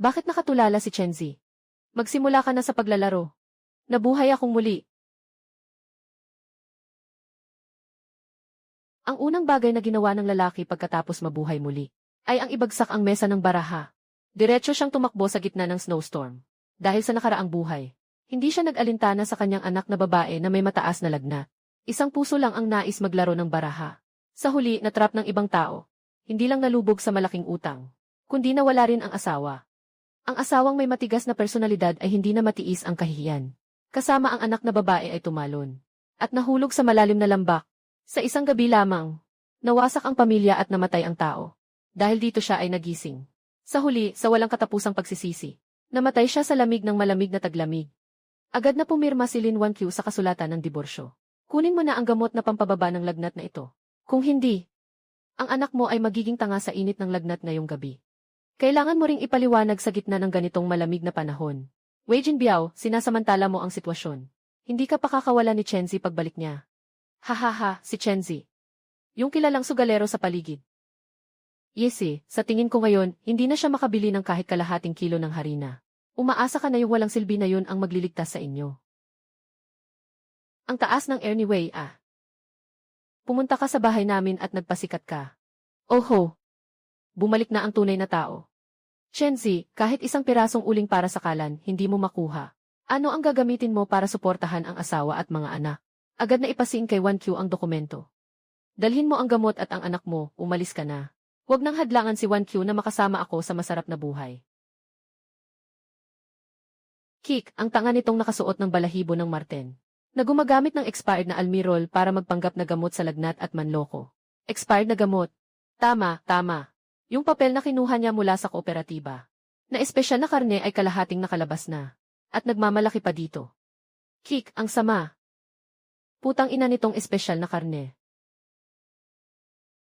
Bakit nakatulala si Chenzi? Magsimula ka na sa paglalaro. Nabuhay akong muli. Ang unang bagay na ginawa ng lalaki pagkatapos mabuhay muli ay ang ibagsak ang mesa ng baraha. Diretso siyang tumakbo sa gitna ng snowstorm. Dahil sa nakaraang buhay, hindi siya nag-alintana sa kanyang anak na babae na may mataas na lagnat. Isang puso lang ang nais maglaro ng baraha. Sa huli, natrap ng ibang tao. Hindi lang nalubog sa malaking utang, kundi nawala rin ang asawa. Ang asawang may matigas na personalidad ay hindi na matiis ang kahihiyan. Kasama ang anak na babae ay tumalon. At nahulog sa malalim na lambak. Sa isang gabi lamang, nawasak ang pamilya at namatay ang tao. Dahil dito siya ay nagising. Sa huli, sa walang katapusang pagsisisi, namatay siya sa lamig ng malamig na taglamig. Agad na pumirma si Lin Wanqiu sa kasulatan ng diborsyo. Kunin mo na ang gamot na pampababa ng lagnat na ito. Kung hindi, ang anak mo ay magiging tanga sa init ng lagnat ngayong gabi. Kailangan mo ring ipaliwanag sa gitna ng ganitong malamig na panahon. Wei Jinbiao, sinasamantala mo ang sitwasyon. Hindi ka pakakawala ni Chenzi pagbalik niya. Hahaha, si Chenzi. Yung kilalang sugalero sa paligid. Yesi, sa tingin ko ngayon, hindi na siya makabili ng kahit kalahating kilo ng harina. Umaasa ka na yung walang silbi na yun ang magliligtas sa inyo. Ang taas ng air ni Wei Pumunta ka sa bahay namin at nagpasikat ka. Oho! Bumalik na ang tunay na tao. Chenzi, kahit isang pirasong uling para sa kalan, hindi mo makuha. Ano ang gagamitin mo para suportahan ang asawa at mga anak? Agad na ipasiin kay Wanqiu ang dokumento. Dalhin mo ang gamot at ang anak mo, umalis ka na. Huwag nang hadlangan si Wanqiu na makasama ako sa masarap na buhay. Kik, ang tanga nitong nakasuot ng balahibo ng Marten, na gumagamit ng expired na almirol para magpanggap na gamot sa lagnat at manloko. Expired na gamot. Tama, tama. Yung papel na kinuha niya mula sa kooperatiba, na espesyal na karne ay kalahating nakalabas na, at nagmamalaki pa dito. Kik, ang sama. Putang ina nitong espesyal na karne.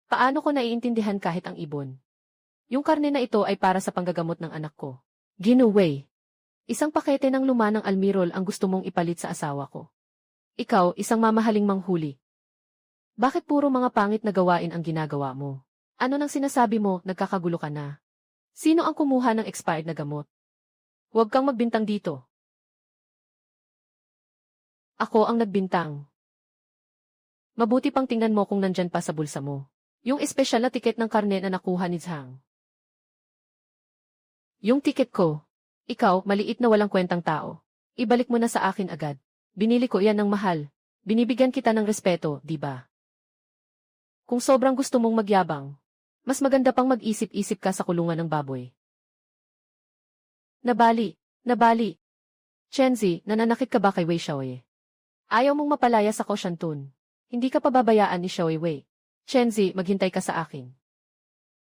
Paano ko naiintindihan kahit ang ibon? Yung karne na ito ay para sa panggagamot ng anak ko. Ginuway. Isang pakete ng luma ng almirol ang gusto mong ipalit sa asawa ko. Ikaw, isang mamahaling manghuli. Bakit puro mga pangit na gawain ang ginagawa mo? Ano nang sinasabi mo, nagkakagulo ka na? Sino ang kumuha ng expired na gamot? Huwag kang magbintang dito. Ako ang nagbintang. Mabuti pang tingnan mo kung nandyan pa sa bulsa mo. Yung espesyal na tiket ng karne na nakuha ni Zhang. Yung tiket ko. Ikaw, maliit na walang kwentang tao. Ibalik mo na sa akin agad. Binili ko yan ng mahal. Binibigyan kita ng respeto, di ba? Kung sobrang gusto mong magyabang, mas maganda pang mag-isip-isip ka sa kulungan ng baboy. Nabali, nabali. Chenzi, nananakit ka ba kay Wei Xiaoye? Ayaw mong mapalaya sa Koshantun. Hindi ka pababayaan ni Xiaoye Wei. Chenzi, maghintay ka sa akin.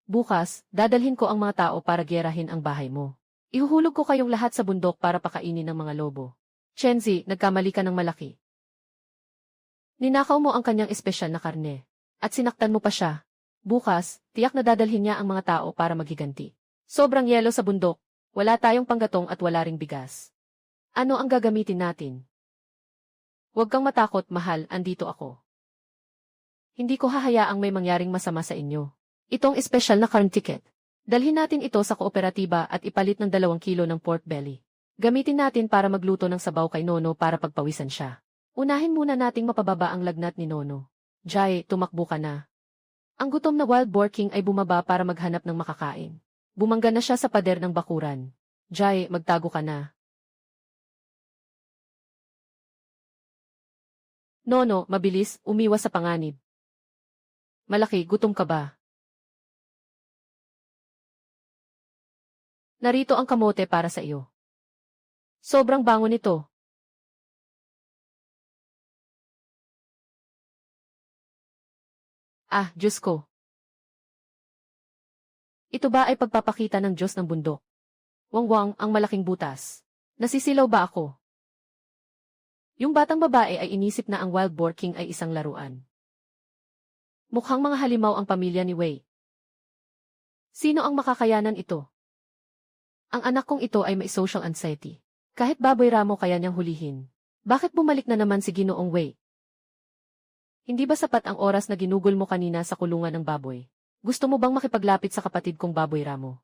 Bukas, dadalhin ko ang mga tao para gyerahin ang bahay mo. Ihuhulog ko kayong lahat sa bundok para pakainin ng mga lobo. Chenzi, nagkamali ka ng malaki. Ninakaw mo ang kanyang espesyal na karne. At sinaktan mo pa siya. Bukas, tiyak na dadalhin niya ang mga tao para maghiganti. Sobrang yelo sa bundok, wala tayong panggatong at wala ring bigas. Ano ang gagamitin natin? Huwag kang matakot, mahal, andito ako. Hindi ko hahayaang may mangyaring masama sa inyo. Itong espesyal na corn ticket. Dalhin natin ito sa kooperatiba at ipalit ng 2 kilo ng pork belly. Gamitin natin para magluto ng sabaw kay Nono para pagpawisan siya. Unahin muna nating mapababa ang lagnat ni Nono. Jai, tumakbo ka na. Ang gutom na wild boar king ay bumaba para maghanap ng makakain. Bumangga na siya sa pader ng bakuran. Jai, magtago ka na. Nono, mabilis, umiwas sa panganib. Malaki, gutom ka ba? Narito ang kamote para sa iyo. Sobrang bango nito. Ah, Diyos ko. Ito ba ay pagpapakita ng Diyos ng bundok? Wangwang, ang malaking butas. Nasisilaw ba ako? Yung batang babae ay inisip na ang wild boar king ay isang laruan. Mukhang mga halimaw ang pamilya ni Wei. Sino ang makakayanan ito? Ang anak kong ito ay may social anxiety. Kahit baboy ramo kaya niyang hulihin. Bakit bumalik na naman si Ginoong Wei? Hindi ba sapat ang oras na ginugol mo kanina sa kulungan ng baboy? Gusto mo bang makipaglapit sa kapatid kong baboy ramo?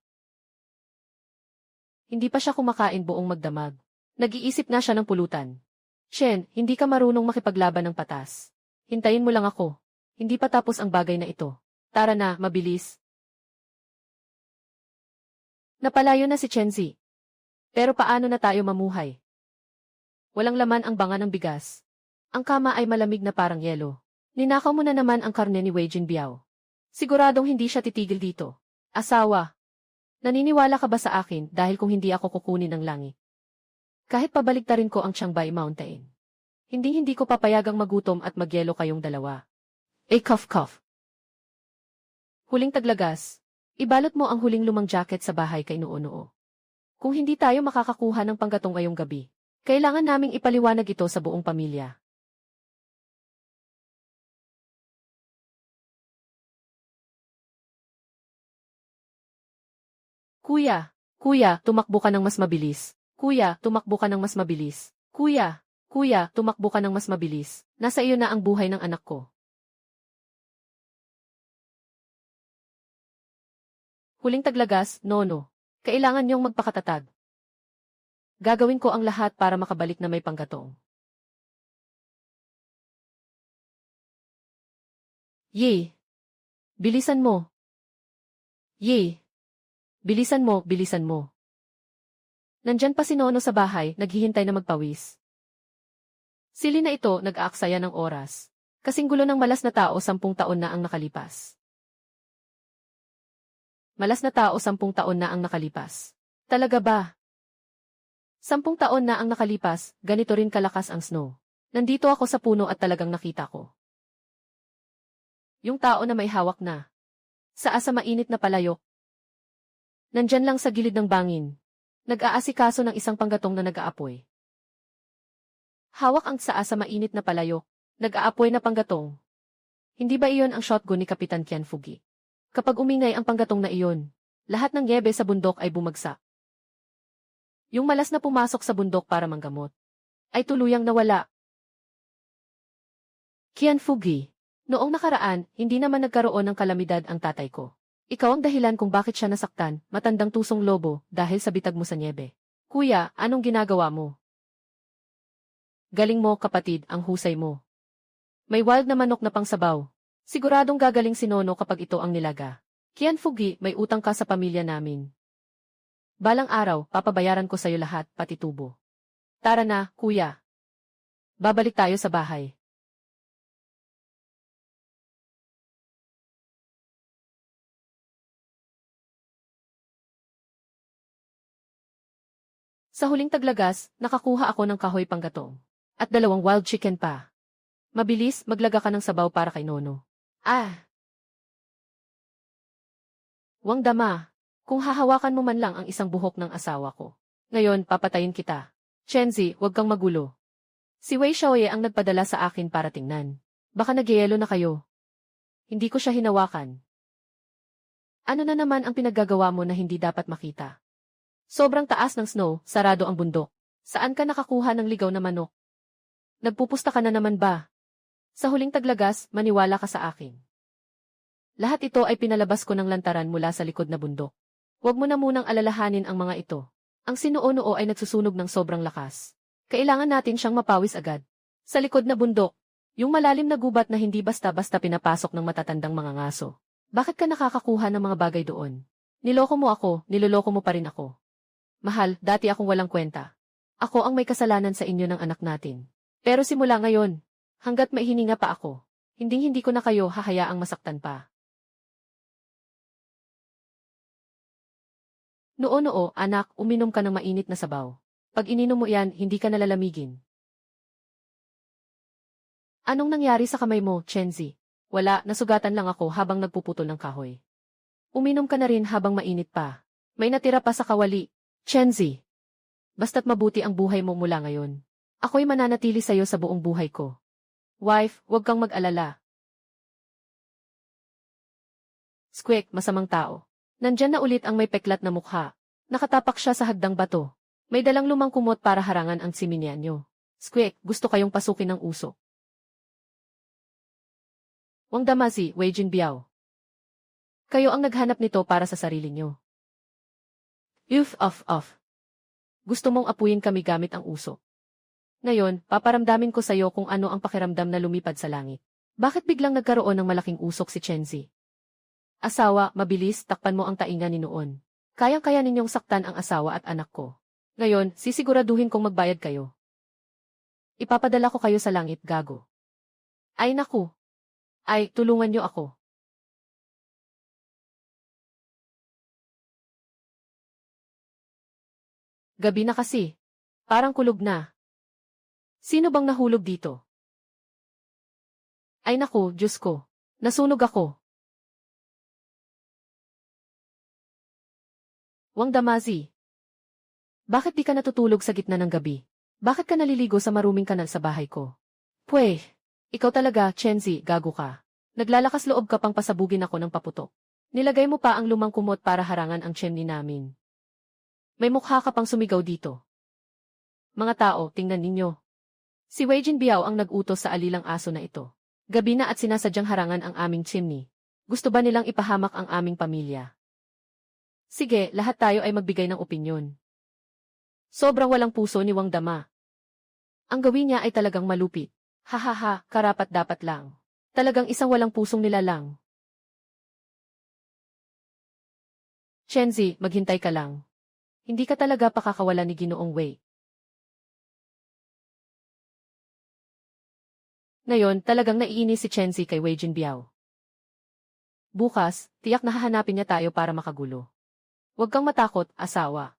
Hindi pa siya kumakain buong magdamag. Nag-iisip na siya ng pulutan. Shen, hindi ka marunong makipaglaban ng patas. Hintayin mo lang ako. Hindi pa tapos ang bagay na ito. Tara na, mabilis. Napalayo na si Chenzi. Pero paano na tayo mamuhay? Walang laman ang banga ng bigas. Ang kama ay malamig na parang yelo. Ninakaw mo na naman ang karne ni Wei Jinbiao. Siguradong hindi siya titigil dito. Asawa. Naniniwala ka ba sa akin dahil kung hindi ako kukunin ng langit? Kahit pabaliktarin ko ang Chiangbai Mountain. Hindi ko papayagang magutom at magyelo kayong dalawa. Cough. Huling taglagas. Ibalot mo ang huling lumang jacket sa bahay kay Noo-Noo. Kung hindi tayo makakakuha ng panggatong ngayong gabi, kailangan naming ipaliwanag ito sa buong pamilya. Kuya, tumakbo ka ng mas mabilis. Kuya, tumakbo ka ng mas mabilis. Kuya, tumakbo ka ng mas mabilis. Nasa iyo na ang buhay ng anak ko. Huling taglagas, Nono. Kailangan niyong magpakatatag. Gagawin ko ang lahat para makabalik na may panggatong. Ye! Bilisan mo! Ye! Bilisan mo! Nandyan pa si Nono sa bahay, naghihintay na magpawis. Sili na ito, nag-aaksaya ng oras. Kasing gulo ng malas na tao 10 taon na ang nakalipas. Malas na tao 10 taon na ang nakalipas. Talaga ba? 10 taon na ang nakalipas, ganito rin kalakas ang snow. Nandito ako sa puno at talagang nakita ko. Yung tao na may hawak na. Sa asa mainit na palayok. Nandyan lang sa gilid ng bangin. Nag-aasikaso ng isang panggatong na nag-aapoy. Hawak ang saa sa mainit na palayok. Nag-aapoy na panggatong. Hindi ba iyon ang shotgun ni Kapitan Qianfugi? Kapag umingay ang panggatong na iyon, lahat ng yebe sa bundok ay bumagsak. Yung malas na pumasok sa bundok para manggamot, ay tuluyang nawala. Qianfugi, noong nakaraan, hindi naman nagkaroon ng kalamidad ang tatay ko. Ikaw ang dahilan kung bakit siya nasaktan, matandang tusong lobo, dahil sa bitag mo sa niebe. Kuya, anong ginagawa mo? Galing mo, kapatid, ang husay mo. May wild na manok na pangsabaw. Siguradong gagaling si Nono kapag ito ang nilaga. Qianfugi, may utang ka sa pamilya namin. Balang araw, papabayaran ko sa'yo lahat, pati tubo. Tara na, kuya. Babalik tayo sa bahay. Sa huling taglagas, nakakuha ako ng kahoy panggatong. At 2 wild chicken pa. Mabilis, maglaga ka ng sabaw para kay Nono. Wang dama. Kung hahawakan mo man lang ang isang buhok ng asawa ko. Ngayon, papatayin kita. Chenzi, huwag kang magulo. Si Wei Xiaoye ang nagpadala sa akin para tingnan. Baka nagyayelo na kayo. Hindi ko siya hinawakan. Ano na naman ang pinaggagawa mo na hindi dapat makita? Sobrang taas ng snow, sarado ang bundok. Saan ka nakakuha ng ligaw na manok? Nagpupusta ka na naman ba? Sa huling taglagas, maniwala ka sa akin. Lahat ito ay pinalabas ko ng lantaran mula sa likod na bundok. Huwag mo na munang alalahanin ang mga ito. Ang Sinuo-Noo ay nagsusunog ng sobrang lakas. Kailangan natin siyang mapawis agad. Sa likod na bundok, yung malalim na gubat na hindi basta-basta pinapasok ng matatandang mga ngaso. Bakit ka nakakakuha ng mga bagay doon? Niloko mo ako, niloloko mo pa rin ako. Mahal, dati akong walang kwenta. Ako ang may kasalanan sa inyo ng anak natin. Pero simula ngayon, hanggat may hininga pa ako, hindi ko na kayo hahayaang masaktan pa. Noo-Noo, anak, uminom ka ng mainit na sabaw. Pag ininom mo yan, hindi ka nalalamigin. Anong nangyari sa kamay mo, Chenzi? Wala, nasugatan lang ako habang nagpuputol ng kahoy. Uminom ka na rin habang mainit pa. May natira pa sa kawali. Chenzi, basta't mabuti ang buhay mo mula ngayon. Ako'y mananatili sa'yo sa buong buhay ko. Wife, huwag kang mag-alala. Squeak, masamang tao. Nandyan na ulit ang may peklat na mukha. Nakatapak siya sa hagdang bato. May dalang lumang kumot para harangan ang siminyan niyo. Squeak, gusto kayong pasukin ng usok. Wang Damazi, Wei Jinbiao. Kayo ang naghanap nito para sa sarili niyo. Off. Gusto mong apuyin kami gamit ang usok. Ngayon, paparamdamin ko sa'yo kung ano ang pakiramdam na lumipad sa langit. Bakit biglang nagkaroon ng malaking usok si Chenzi? Asawa, mabilis, takpan mo ang tainga ni noon. Kayang-kaya ninyong saktan ang asawa at anak ko. Ngayon, sisiguraduhin kong magbayad kayo. Ipapadala ko kayo sa langit, gago. Ay naku. Ay, tulungan niyo ako. Gabi na kasi. Parang kulog na. Sino bang nahulog dito? Ay naku, Diyos ko. Nasunog ako. Wang Damazi. Bakit di ka natutulog sa gitna ng gabi? Bakit ka naliligo sa maruming kanal sa bahay ko? Pweh, ikaw talaga, Chenzi, gago ka. Naglalakas loob ka pang pasabugin ako ng paputok. Nilagay mo pa ang lumang kumot para harangan ang chimney namin. May mukha ka pang sumigaw dito. Mga tao, tingnan ninyo. Si Wei Jinbiao ang nag-utos sa alilang aso na ito. Gabi na at sinasadyang harangan ang aming chimney. Gusto ba nilang ipahamak ang aming pamilya? Sige, lahat tayo ay magbigay ng opinyon. Sobrang walang puso ni Wang Dama. Ang gawin niya ay talagang malupit. Hahaha, karapat-dapat lang. Talagang isang walang pusong nilalang. Chenzi, maghintay ka lang. Hindi ka talaga pakakawala ni Ginoong Wei. Ngayon, talagang naiinis si Chenzi kay Wei Jinbiao. Bukas, tiyak na hahanapin niya tayo para makagulo. Huwag kang matakot, asawa.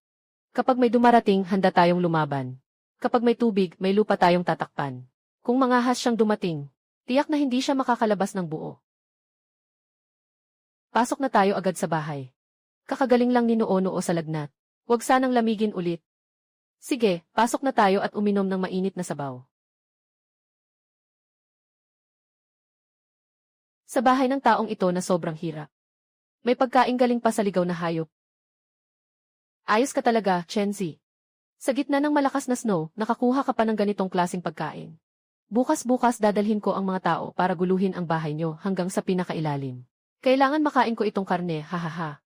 Kapag may dumarating, handa tayong lumaban. Kapag may tubig, may lupa tayong tatakpan. Kung mangahas siyang dumating, tiyak na hindi siya makakalabas ng buo. Pasok na tayo agad sa bahay. Kakagaling lang ni Noo-Noo sa lagnat. Huwag sanang lamigin ulit. Sige, pasok na tayo at uminom ng mainit na sabaw. Sa bahay ng taong ito na sobrang hirap. May pagkaing galing pa sa ligaw na hayop. Ayos ka talaga, Chenzi. Sa gitna ng malakas na snow, nakakuha ka pa ng ganitong klaseng pagkain. Bukas-bukas dadalhin ko ang mga tao para guluhin ang bahay nyo hanggang sa pinakailalim. Kailangan makain ko itong karne, hahaha.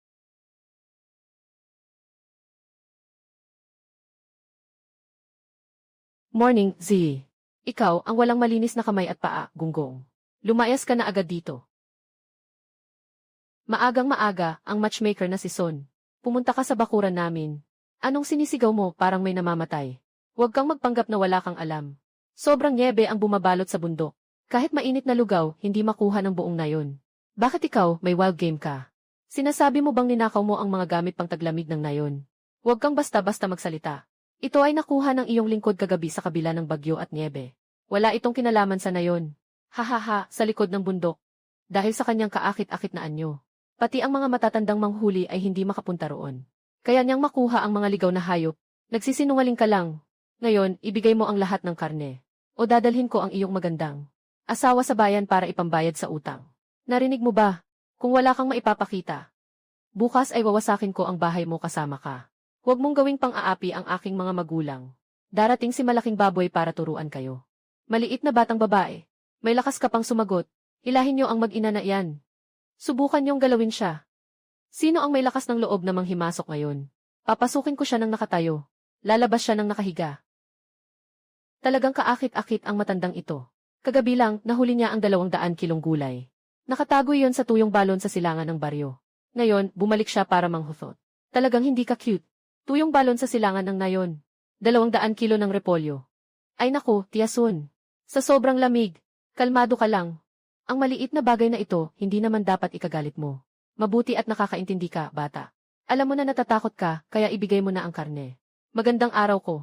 Morning, Z. Ikaw, ang walang malinis na kamay at paa, gunggong. Lumayas ka na agad dito. Maagang maaga, ang matchmaker na si Son. Pumunta ka sa bakuran namin. Anong sinisigaw mo, parang may namamatay? Huwag kang magpanggap na wala kang alam. Sobrang nyebe ang bumabalot sa bundok. Kahit mainit na lugaw, hindi makuha ng buong nayon. Bakit ikaw, may wild game ka? Sinasabi mo bang ninakaw mo ang mga gamit pang taglamig ng nayon? Huwag kang basta-basta magsalita. Ito ay nakuha ng iyong lingkod kagabi sa kabila ng bagyo at nyebe. Wala itong kinalaman sa nayon. Hahaha, sa likod ng bundok. Dahil sa kanyang kaakit-akit na anyo. Pati ang mga matatandang manghuli ay hindi makapunta roon. Kaya niyang makuha ang mga ligaw na hayop. Nagsisinungaling ka lang. Ngayon, ibigay mo ang lahat ng karne. O dadalhin ko ang iyong magandang asawa sa bayan para ipambayad sa utang. Narinig mo ba? Kung wala kang maipapakita. Bukas ay wawasakin ko ang bahay mo kasama ka. Huwag mong gawing pang-aapi ang aking mga magulang. Darating si malaking baboy para turuan kayo. Maliit na batang babae. May lakas ka pang sumagot. Hilahin niyo ang mag-ina na iyan. Subukan niyong galawin siya. Sino ang may lakas ng loob na manghimasok ngayon? Papasukin ko siya ng nakatayo. Lalabas siya ng nakahiga. Talagang kaakit-akit ang matandang ito. Kagabi lang, nahuli niya ang 200 kilong gulay. Nakatago iyon sa tuyong balon sa silangan ng baryo. Ngayon, bumalik siya para manghuthot. Talagang hindi ka cute. Tuyong balon sa silangan ng nayon. 200 kilo ng repolyo. Ay naku, tiyasun. Sa sobrang lamig. Kalmado ka lang. Ang maliit na bagay na ito, hindi naman dapat ikagalit mo. Mabuti at nakakaintindi ka, bata. Alam mo na natatakot ka, kaya ibigay mo na ang karne. Magandang araw ko.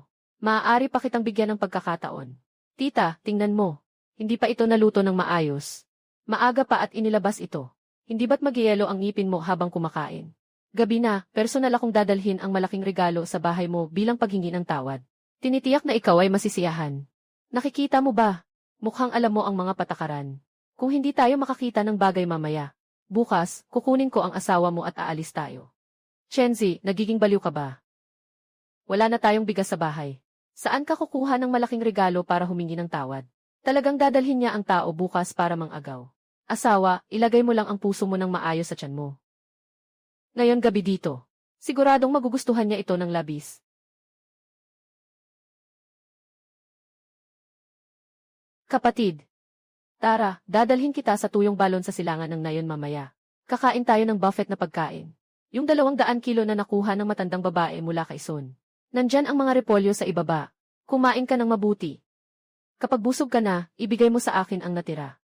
Maaari pa kitang bigyan ng pagkakataon. Tita, tingnan mo. Hindi pa ito naluto ng maayos. Maaga pa at inilabas ito. Hindi ba't magyelo ang ngipin mo habang kumakain? Gabi na, personal akong dadalhin ang malaking regalo sa bahay mo bilang paghingi ng tawad. Tinitiyak na ikaw ay masisiyahan. Nakikita mo ba? Mukhang alam mo ang mga patakaran. Kung hindi tayo makakita ng bagay mamaya, bukas, kukunin ko ang asawa mo at aalis tayo. Chenzi, nagiging baliw ka ba? Wala na tayong bigas sa bahay. Saan ka kukuha ng malaking regalo para humingi ng tawad? Talagang dadalhin niya ang tao bukas para mangagaw. Asawa, ilagay mo lang ang puso mo ng maayos sa tiyan mo. Ngayon gabi dito. Siguradong magugustuhan niya ito ng labis. Kapatid, tara, dadalhin kita sa tuyong balon sa silangan ng nayon mamaya. Kakain tayo ng buffet na pagkain. Yung 200 kilo na nakuha ng matandang babae mula kay Son. Nandyan ang mga repolyo sa ibaba. Kumain ka ng mabuti. Kapag busog ka na, ibigay mo sa akin ang natira.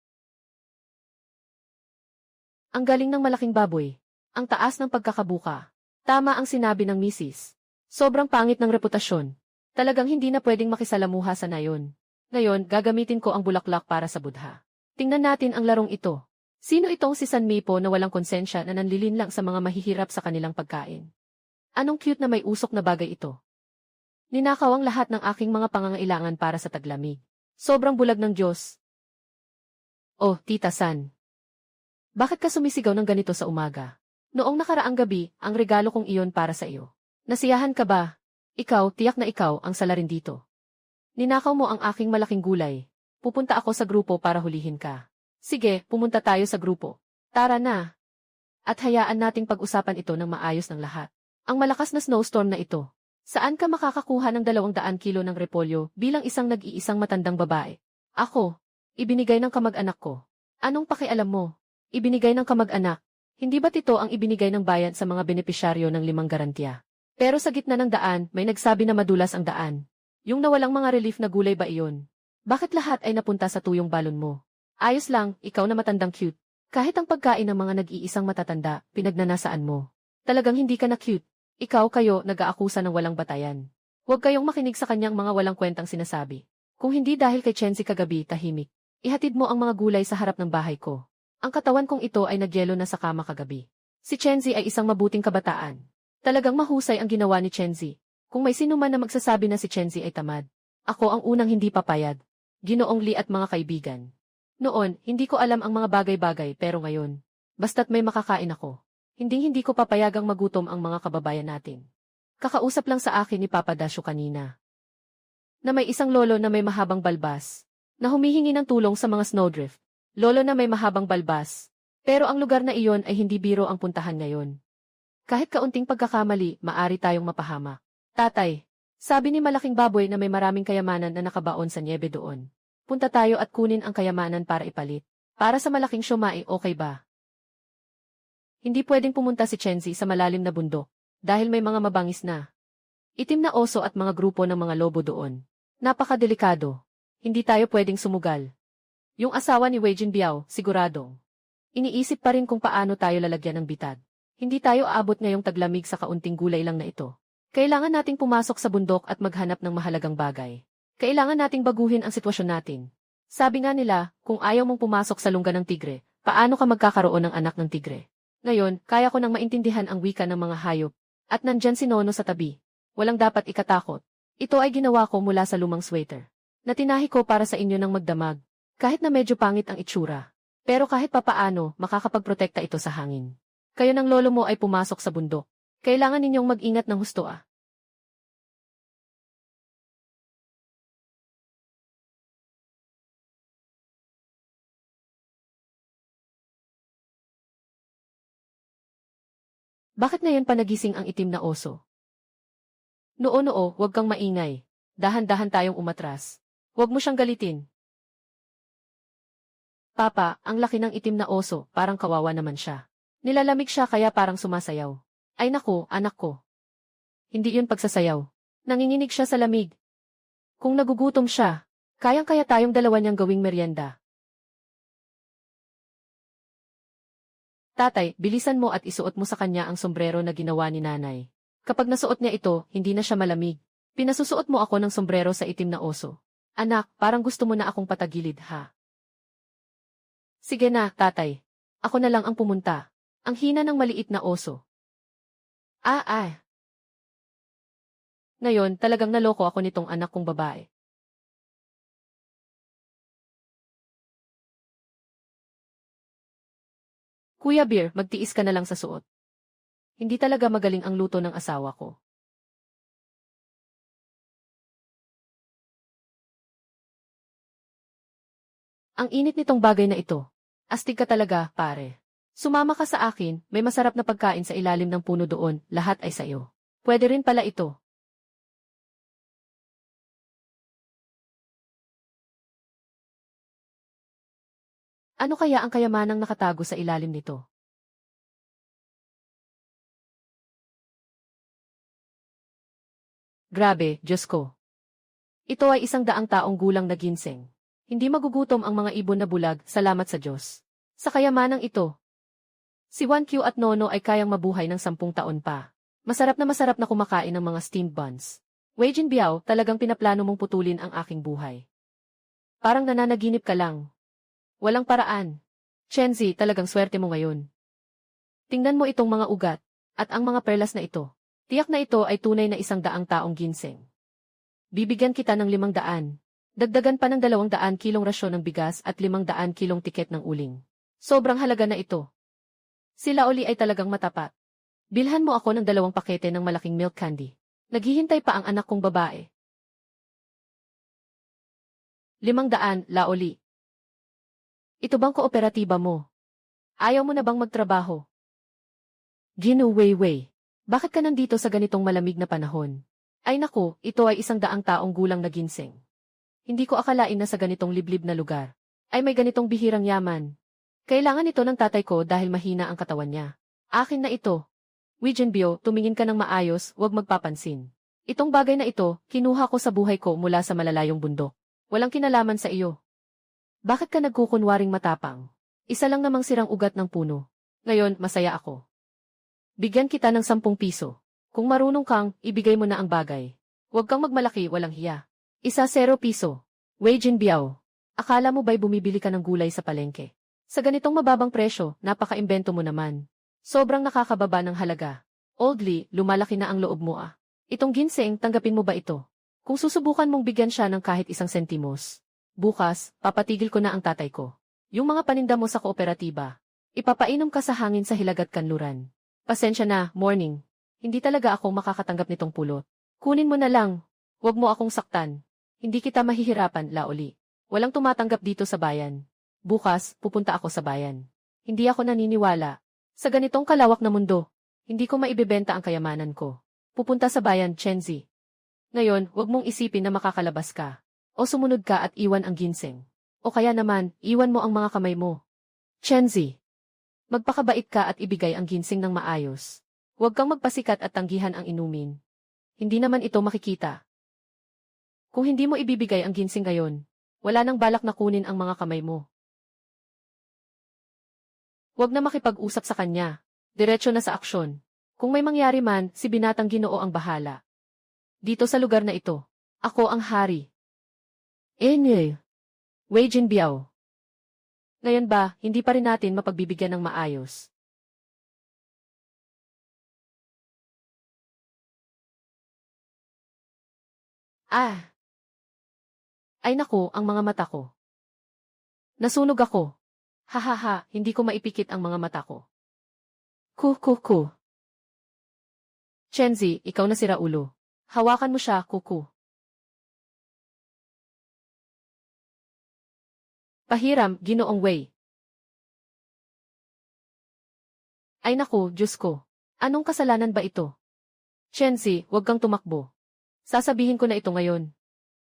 Ang galing ng malaking baboy. Ang taas ng pagkakabuka. Tama ang sinabi ng misis. Sobrang pangit ng reputasyon. Talagang hindi na pwedeng makisalamuha sa nayon. Ngayon, gagamitin ko ang bulaklak para sa Budha. Tingnan natin ang larong ito. Sino itong si San Mipo na walang konsensya na nanlilin lang sa mga mahihirap sa kanilang pagkain? Anong cute na may usok na bagay ito? Ninakaw ang lahat ng aking mga pangangailangan para sa taglamig. Sobrang bulag ng Diyos. Oh, Tita San. Bakit ka sumisigaw ng ganito sa umaga? Noong nakaraang gabi, ang regalo kong iyon para sa iyo. Nasiyahan ka ba? Ikaw, tiyak na ikaw ang salarin dito. Ninakaw mo ang aking malaking gulay. Pupunta ako sa grupo para hulihin ka. Sige, pumunta tayo sa grupo. Tara na. At hayaan nating pag-usapan ito ng maayos ng lahat. Ang malakas na snowstorm na ito. Saan ka makakakuha ng 200 kilo ng repolyo bilang isang nag-iisang matandang babae? Ako. Ibinigay ng kamag-anak ko. Anong pakialam mo? Ibinigay ng kamag-anak. Hindi ba't ito ang ibinigay ng bayan sa mga benepisyaryo ng 5 garantiya? Pero sa gitna ng daan, may nagsabi na madulas ang daan. Yung nawalang mga relief na gulay ba iyon? Bakit lahat ay napunta sa tuyong balon mo? Ayos lang, ikaw na matandang cute. Kahit ang pagkain ng mga nag-iisang matatanda, pinagnanasaan mo. Talagang hindi ka na cute. Ikaw kayo nag-aakusa ng walang batayan. Huwag kayong makinig sa kanyang mga walang kwentang sinasabi. Kung hindi dahil kay Chenzi kagabi tahimik, ihatid mo ang mga gulay sa harap ng bahay ko. Ang katawan kong ito ay nagyelo na sa kama kagabi. Si Chenzi ay isang mabuting kabataan. Talagang mahusay ang ginawa ni Chenzi. Kung may sino man na magsasabi na si Chenzi ay tamad, ako ang unang hindi papayag. Ginoong Lee at mga kaibigan. Noon, hindi ko alam ang mga bagay-bagay pero ngayon, basta't may makakain ako, hindi ko papayagang magutom ang mga kababayan natin. Kakausap lang sa akin ni Papa Dasyo kanina. Na may isang lolo na may mahabang balbas, na humihingi ng tulong sa mga snowdrift. Lolo na may mahabang balbas, pero ang lugar na iyon ay hindi biro ang puntahan ngayon. Kahit kaunting pagkakamali, maari tayong mapahamak. Tatay, sabi ni malaking baboy na may maraming kayamanan na nakabaon sa niebe doon. Punta tayo at kunin ang kayamanan para ipalit. Para sa malaking siomai, okay ba? Hindi pwedeng pumunta si Chenzi sa malalim na bundok, dahil may mga mabangis na itim na oso at mga grupo ng mga lobo doon. Napakadelikado. Hindi tayo pwedeng sumugal. Yung asawa ni Wei Jinbiao, siguradong iniisip pa rin kung paano tayo lalagyan ng bitad. Hindi tayo aabot ngayong taglamig sa kaunting gulay lang na ito. Kailangan nating pumasok sa bundok at maghanap ng mahalagang bagay. Kailangan nating baguhin ang sitwasyon natin. Sabi nga nila, kung ayaw mong pumasok sa lungga ng tigre, paano ka magkakaroon ng anak ng tigre? Ngayon, kaya ko nang maintindihan ang wika ng mga hayop. At nandyan si Nono sa tabi. Walang dapat ikatakot. Ito ay ginawa ko mula sa lumang sweater. Natinahi ko para sa inyo ng magdamag. Kahit na medyo pangit ang itsura. Pero kahit papaano, makakapagprotekta ito sa hangin. Kayo ng lolo mo ay pumasok sa bundok. Kailangan ninyong mag-ingat ng husto . Bakit ngayon pa nagising ang itim na oso? Noo, huwag kang maingay. Dahan-dahan tayong umatras. Huwag mo siyang galitin. Papa, ang laki ng itim na oso, parang kawawa naman siya. Nilalamig siya kaya parang sumasayaw. Ay naku, anak ko. Hindi yun pagsasayaw. Nanginginig siya sa lamig. Kung nagugutom siya, kayang-kaya tayong dalawa niyang gawing merienda. Tatay, bilisan mo at isuot mo sa kanya ang sombrero na ginawa ni nanay. Kapag nasuot niya ito, hindi na siya malamig. Pinasusuot mo ako ng sombrero sa itim na oso. Anak, parang gusto mo na akong patagilid ha? Sige na, tatay. Ako na lang ang pumunta. Ang hina ng maliit na oso. Ngayon, talagang naloko ako nitong anak kong babae. Kuya Beer, magtiis ka na lang sa suot. Hindi talaga magaling ang luto ng asawa ko. Ang init nitong bagay na ito. Astig ka talaga, pare. Sumama ka sa akin, may masarap na pagkain sa ilalim ng puno doon, lahat ay sa'yo. Pwede rin pala ito. Ano kaya ang kayamanang nakatago sa ilalim nito? Grabe, Diyos ko. Ito ay 100 taong gulang na ginseng. Hindi magugutom ang mga ibon na bulag, salamat sa Diyos. Sa kayamanang ito, si 1Q at Nono ay kayang mabuhay ng 10 taon pa. Masarap na kumakain ng mga steamed buns. Wei Jinbiao, talagang pinaplano mong putulin ang aking buhay. Parang nananaginip ka lang. Walang paraan. Chenzi, talagang swerte mo ngayon. Tingnan mo itong mga ugat, at ang mga perlas na ito. Tiyak na ito ay tunay na 100 taong ginseng. Bibigyan kita ng 500. Dagdagan pa ng 200 kilong rasyon ng bigas at 500 kilong tiket ng uling. Sobrang halaga na ito. Si Laoli ay talagang matapat. Bilhan mo ako ng 2 pakete ng malaking milk candy. Naghihintay pa ang anak kong babae. 500, Laoli. Ito bang kooperatiba mo? Ayaw mo na bang magtrabaho? Gino Weiwei, bakit ka nandito sa ganitong malamig na panahon? Ay naku, ito ay 100 taong gulang na ginseng. Hindi ko akalain na sa ganitong liblib na lugar ay may ganitong bihirang yaman. Kailangan ito ng tatay ko dahil mahina ang katawan niya. Akin na ito. Wei Jinbiao, tumingin ka ng maayos, huwag magpapansin. Itong bagay na ito, kinuha ko sa buhay ko mula sa malalayong bundok. Walang kinalaman sa iyo. Bakit ka nagkukunwaring matapang? Isa lang namang sirang ugat ng puno. Ngayon, masaya ako. Bigyan kita ng 10 piso. Kung marunong kang, ibigay mo na ang bagay. Huwag kang magmalaki, walang hiya. 0 piso. Wei Jinbiao, akala mo ba'y bumibili ka ng gulay sa palengke? Sa ganitong mababang presyo, napaka-imbento mo naman. Sobrang nakakababa ng halaga. Oldly, lumalaki na ang loob mo ah. Itong ginseng, tanggapin mo ba ito? Kung susubukan mong bigyan siya ng kahit 1 sentimos, bukas, papatigil ko na ang tatay ko. Yung mga paninda mo sa kooperatiba, ipapainom ka sa hangin sa Hilagat Kanluran. Pasensya na, morning. Hindi talaga ako makakatanggap nitong pulot. Kunin mo na lang. Huwag mo akong saktan. Hindi kita mahihirapan, Laoli. Walang tumatanggap dito sa bayan. Bukas, pupunta ako sa bayan. Hindi ako naniniwala. Sa ganitong kalawak na mundo, hindi ko maibebenta ang kayamanan ko. Pupunta sa bayan, Chenzi. Ngayon, huwag mong isipin na makakalabas ka. O sumunod ka at iwan ang ginseng. O kaya naman, iwan mo ang mga kamay mo. Chenzi. Magpakabait ka at ibigay ang ginseng ng maayos. Huwag kang magpasikat at tanggihan ang inumin. Hindi naman ito makikita. Kung hindi mo ibibigay ang ginseng ngayon, wala nang balak na kunin ang mga kamay mo. Huwag na makipag-usap sa kanya. Diretso na sa aksyon. Kung may mangyari man, si Binatang Ginoo ang bahala. Dito sa lugar na ito, ako ang hari. Enye. Wei Jinbiao. Ngayon ba, hindi pa rin natin mapagbibigyan ng maayos? Ah! Ay naku, ang mga mata ko. Nasunog ako. Hahaha, hindi ko maipikit ang mga mata ko. Ku. Chenzi, ikaw na sira ulo. Hawakan mo siya, kuku. Pahiram, Ginoong Wei. Ay naku, Diyos ko. Anong kasalanan ba ito? Chenzi, huwag kang tumakbo. Sasabihin ko na ito ngayon.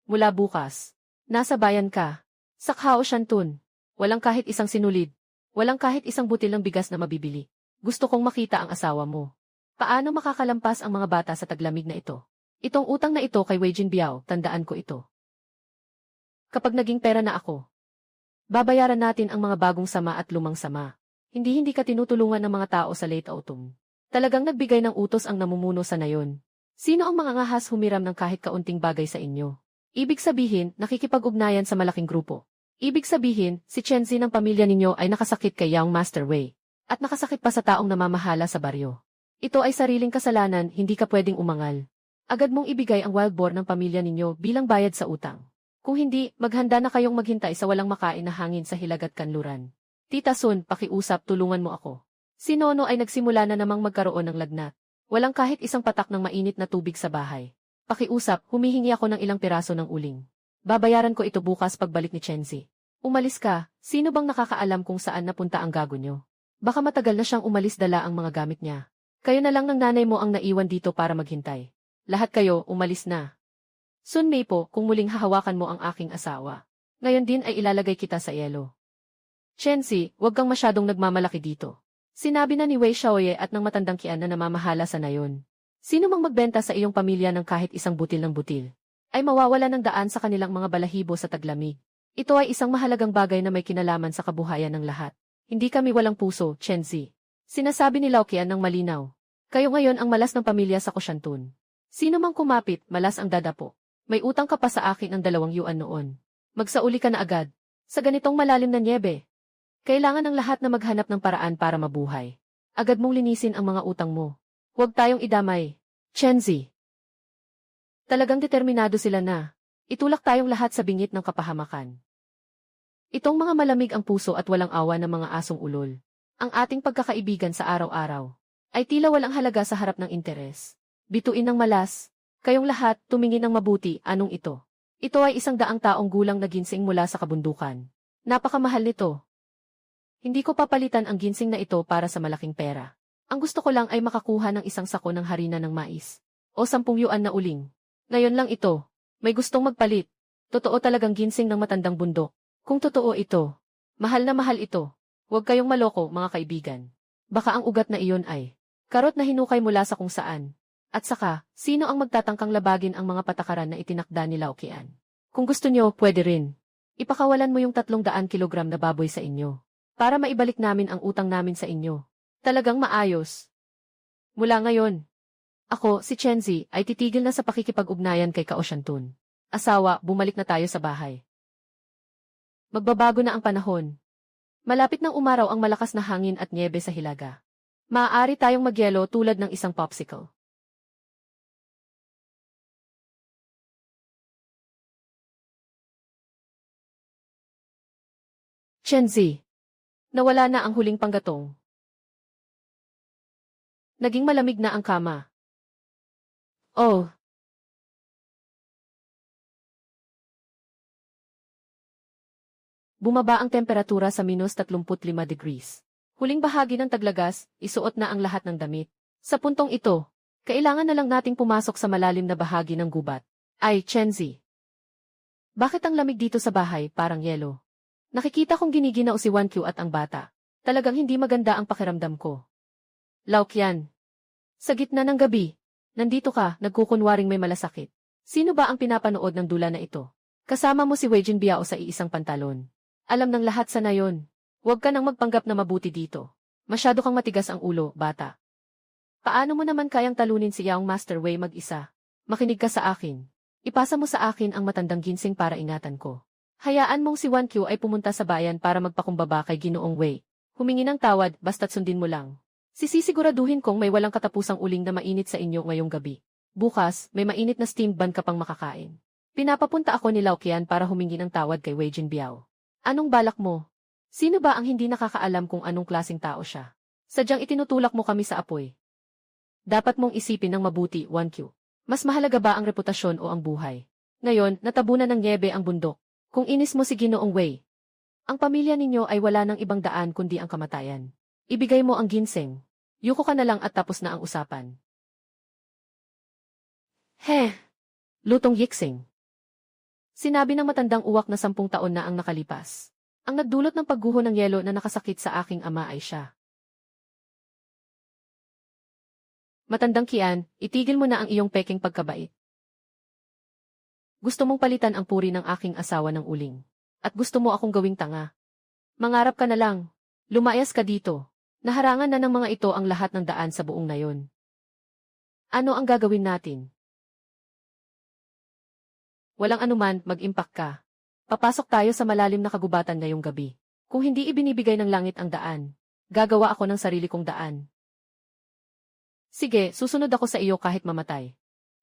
Mula bukas. Nasa bayan ka. Sa Khao Shantun. Walang kahit isang sinulid. Walang kahit isang butil ng bigas na mabibili. Gusto kong makita ang asawa mo. Paano makakalampas ang mga bata sa taglamig na ito? Itong utang na ito kay Wei Jinbiao, tandaan ko ito. Kapag naging pera na ako, babayaran natin ang mga bagong sama at lumang sama. Hindi ka tinutulungan ng mga tao sa late autumn. Talagang nagbigay ng utos ang namumuno sa nayon. Sino ang mga ngahas humiram ng kahit kaunting bagay sa inyo? Ibig sabihin, nakikipag-ugnayan sa malaking grupo. Ibig sabihin, si Chenzi ng pamilya ninyo ay nakasakit kay Young Master Wei. At nakasakit pa sa taong namamahala sa baryo. Ito ay sariling kasalanan, hindi ka pwedeng umangal. Agad mong ibigay ang wild boar ng pamilya ninyo bilang bayad sa utang. Kung hindi, maghanda na kayong maghintay sa walang makain na hangin sa Hilagat Kanluran. Tita Sun, pakiusap, tulungan mo ako. Si Nono ay nagsimula na namang magkaroon ng lagnat. Walang kahit isang patak ng mainit na tubig sa bahay. Pakiusap, humihingi ako ng ilang piraso ng uling. Babayaran ko ito bukas pagbalik ni Chenzi. Umalis ka, sino bang nakakaalam kung saan napunta ang gago nyo? Baka matagal na siyang umalis dala ang mga gamit niya. Kayo na lang ng nanay mo ang naiwan dito para maghintay. Lahat kayo, umalis na. Sun Mei po, kung muling hahawakan mo ang aking asawa. Ngayon din ay ilalagay kita sa yelo. Chenzi, huwag kang masyadong nagmamalaki dito. Sinabi na ni Wei Xiaoye at ng matandang Qian na namamahala sa nayon. Sino mang magbenta sa iyong pamilya ng kahit isang butil ng butil, ay mawawala ng daan sa kanilang mga balahibo sa taglamig. Ito ay isang mahalagang bagay na may kinalaman sa kabuhayan ng lahat. Hindi kami walang puso, Chenzi. Sinasabi ni Lao Qian ng malinaw. Kayo ngayon ang malas ng pamilya sa Koshantun. Sino mang kumapit, malas ang dadapo. May utang ka pa sa akin ng 2 yuan noon. Magsauli ka na agad. Sa ganitong malalim na nyebe. Kailangan ng lahat na maghanap ng paraan para mabuhay. Agad mong linisin ang mga utang mo. Huwag tayong idamay. Chenzi. Talagang determinado sila na. Itulak tayong lahat sa bingit ng kapahamakan. Itong mga malamig ang puso at walang awa ng mga asong ulol. Ang ating pagkakaibigan sa araw-araw ay tila walang halaga sa harap ng interes. Bituin ng malas. Kayong lahat, tumingin ng mabuti, anong ito? Ito ay 100 taong gulang na ginseng mula sa kabundukan. Napakamahal nito. Hindi ko papalitan ang ginseng na ito para sa malaking pera. Ang gusto ko lang ay makakuha ng 1 sako ng harina ng mais. O 10 yuan na uling. Ngayon lang ito. May gustong magpalit. Totoo talagang ginseng ng matandang bundok. Kung totoo ito, mahal na mahal ito. Huwag kayong maloko, mga kaibigan. Baka ang ugat na iyon ay karot na hinukay mula sa kung saan. At saka, sino ang magtatangkang labagin ang mga patakaran na itinakda ni Lao Qian? Kung gusto nyo, pwede rin. Ipakawalan mo yung 300 kilogram na baboy sa inyo. Para maibalik namin ang utang namin sa inyo. Talagang maayos. Mula ngayon, ako, si Chenzi, ay titigil na sa pakikipag-ugnayan kay Kaoshantun. Asawa, bumalik na tayo sa bahay. Magbabago na ang panahon. Malapit nang umaraw ang malakas na hangin at nyebe sa hilaga. Maaari tayong magyelo tulad ng isang popsicle. Chenzi. Nawala na ang huling panggatong. Naging malamig na ang kama. Oh. Bumaba ang temperatura sa -35 degrees. Huling bahagi ng taglagas, isuot na ang lahat ng damit. Sa puntong ito, kailangan na lang nating pumasok sa malalim na bahagi ng gubat. Ay, Chenzi. Bakit ang lamig dito sa bahay, parang yelo? Nakikita kong giniginaw si Wan Qiu at ang bata. Talagang hindi maganda ang pakiramdam ko. Lao Qian. Sa gitna ng gabi, nandito ka, nagkukunwaring may malasakit. Sino ba ang pinapanood ng dula na ito? Kasama mo si Wei Jinbiao sa iisang pantalon. Alam ng lahat sa nayon. Huwag ka nang magpanggap na mabuti dito. Masyado kang matigas ang ulo, bata. Paano mo naman kayang talunin si Yaong Master Wei mag-isa? Makinig ka sa akin. Ipasa mo sa akin ang matandang ginseng para ingatan ko. Hayaan mong si Wan Qiu ay pumunta sa bayan para magpakumbaba kay Ginoong Wei. Humingi ng tawad, basta't sundin mo lang. Sisisiguraduhin kong may walang katapusang uling na mainit sa inyo ngayong gabi. Bukas, may mainit na steamed bun ka pang makakain. Pinapapunta ako ni Lao Qian para humingi ng tawad kay Wei Jinbiao. Anong balak mo? Sino ba ang hindi nakakaalam kung anong klaseng tao siya? Sadyang itinutulak mo kami sa apoy. Dapat mong isipin ng mabuti, Wan Qiu. Mas mahalaga ba ang reputasyon o ang buhay? Ngayon, natabunan ng nyebe ang bundok. Kung inis mo si Ginoong Wei, ang pamilya ninyo ay wala ng ibang daan kundi ang kamatayan. Ibigay mo ang ginseng. Yuko ka na lang at tapos na ang usapan. Lutong yiksing. Sinabi ng matandang uwak na 10 taon na ang nakalipas. Ang nagdulot ng pagguho ng yelo na nakasakit sa aking ama ay siya. Matandang Qian, itigil mo na ang iyong peking pagkabait. Gusto mong palitan ang puri ng aking asawa ng uling. At gusto mo akong gawing tanga. Mangarap ka na lang. Lumayas ka dito. Naharangan na ng mga ito ang lahat ng daan sa buong nayon. Ano ang gagawin natin? Walang anuman, mag-impact ka. Papasok tayo sa malalim na kagubatan ngayong gabi. Kung hindi ibinibigay ng langit ang daan, gagawa ako ng sarili kong daan. Sige, susunod ako sa iyo kahit mamatay.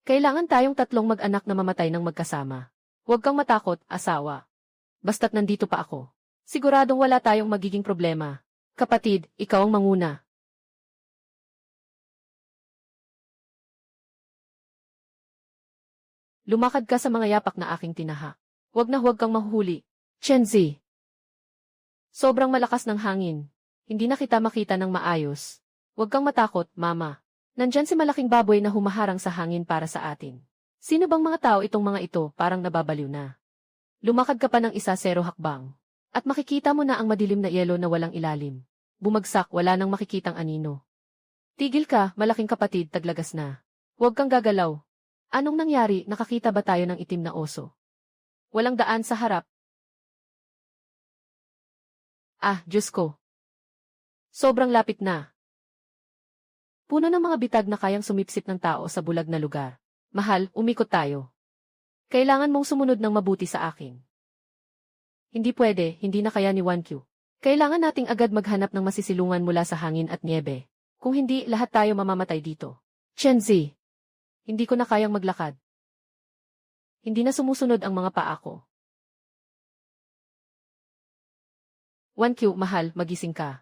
Kailangan tayong 3 mag-anak na mamatay ng magkasama. Huwag kang matakot, asawa. Basta't nandito pa ako. Siguradong wala tayong magiging problema. Kapatid, ikaw ang manguna. Lumakad ka sa mga yapak na aking tinaha. Huwag na huwag kang mahuhuli. Chenzi. Sobrang malakas ng hangin. Hindi na kita makita ng maayos. Huwag kang matakot, mama. Nandyan si malaking baboy na humaharang sa hangin para sa atin. Sino bang mga tao itong mga ito, parang nababaliw na? Lumakad ka pa ng 1-0 hakbang. At makikita mo na ang madilim na yelo na walang ilalim. Bumagsak, wala nang makikitang anino. Tigil ka, malaking kapatid, taglagas na. Huwag kang gagalaw. Anong nangyari, nakakita ba tayo ng itim na oso? Walang daan sa harap. Ah, Diyos ko. Sobrang lapit na. Puno ng mga bitag na kayang sumipsip ng tao sa bulag na lugar. Mahal, umikot tayo. Kailangan mong sumunod ng mabuti sa akin. Hindi pwede, hindi na kaya ni 1Q. Kailangan nating agad maghanap ng masisilungan mula sa hangin at niebe. Kung hindi, lahat tayo mamamatay dito. Chenzi. Hindi ko na kayang maglakad. Hindi na sumusunod ang mga paa ko. 1Q, mahal, magising ka.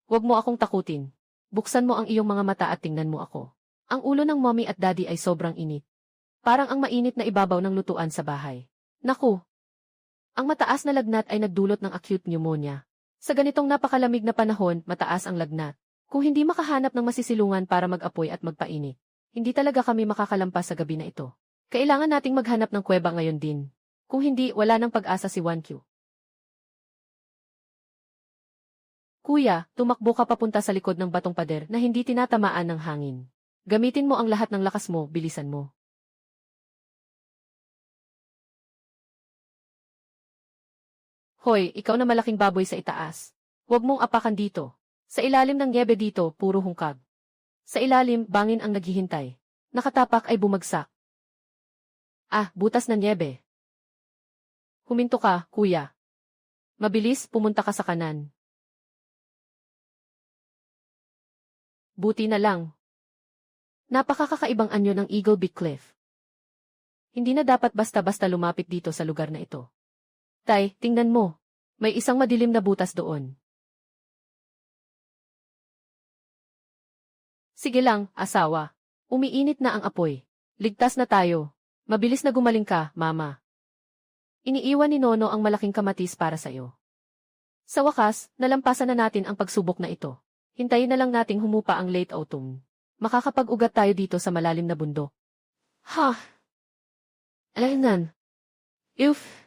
Huwag mo akong takutin. Buksan mo ang iyong mga mata at tingnan mo ako. Ang ulo ng mommy at daddy ay sobrang init. Parang ang mainit na ibabaw ng lutuan sa bahay. Naku! Ang mataas na lagnat ay nagdulot ng acute pneumonia. Sa ganitong napakalamig na panahon, mataas ang lagnat. Kung hindi makahanap ng masisilungan para mag-apoy at magpainit, hindi talaga kami makakalampas sa gabi na ito. Kailangan nating maghanap ng kuweba ngayon din. Kung hindi, wala nang pag-asa si 1Q. Kuya, tumakbo ka papunta sa likod ng batong pader na hindi tinatamaan ng hangin. Gamitin mo ang lahat ng lakas mo, bilisan mo. Hoy, ikaw na malaking baboy sa itaas. Huwag mong apakan dito. Sa ilalim ng niebe dito, puro hungkag. Sa ilalim, bangin ang naghihintay. Nakatapak ay bumagsak. Ah, butas na niebe. Huminto ka, kuya. Mabilis, pumunta ka sa kanan. Buti na lang. Napakakakaibang anyo ng Eagle Beak Cliff. Hindi na dapat basta-basta lumapit dito sa lugar na ito. Tay, tingnan mo. May isang madilim na butas doon. Sige lang, asawa. Umiinit na ang apoy. Ligtas na tayo. Mabilis na gumaling ka, mama. Iniiwan ni Nono ang malaking kamatis para sa'yo. Sa wakas, nalampasan na natin ang pagsubok na ito. Hintayin na lang nating humupa ang late autumn. Makakapag-ugat tayo dito sa malalim na bundok. Ha! Alaynan. Uf!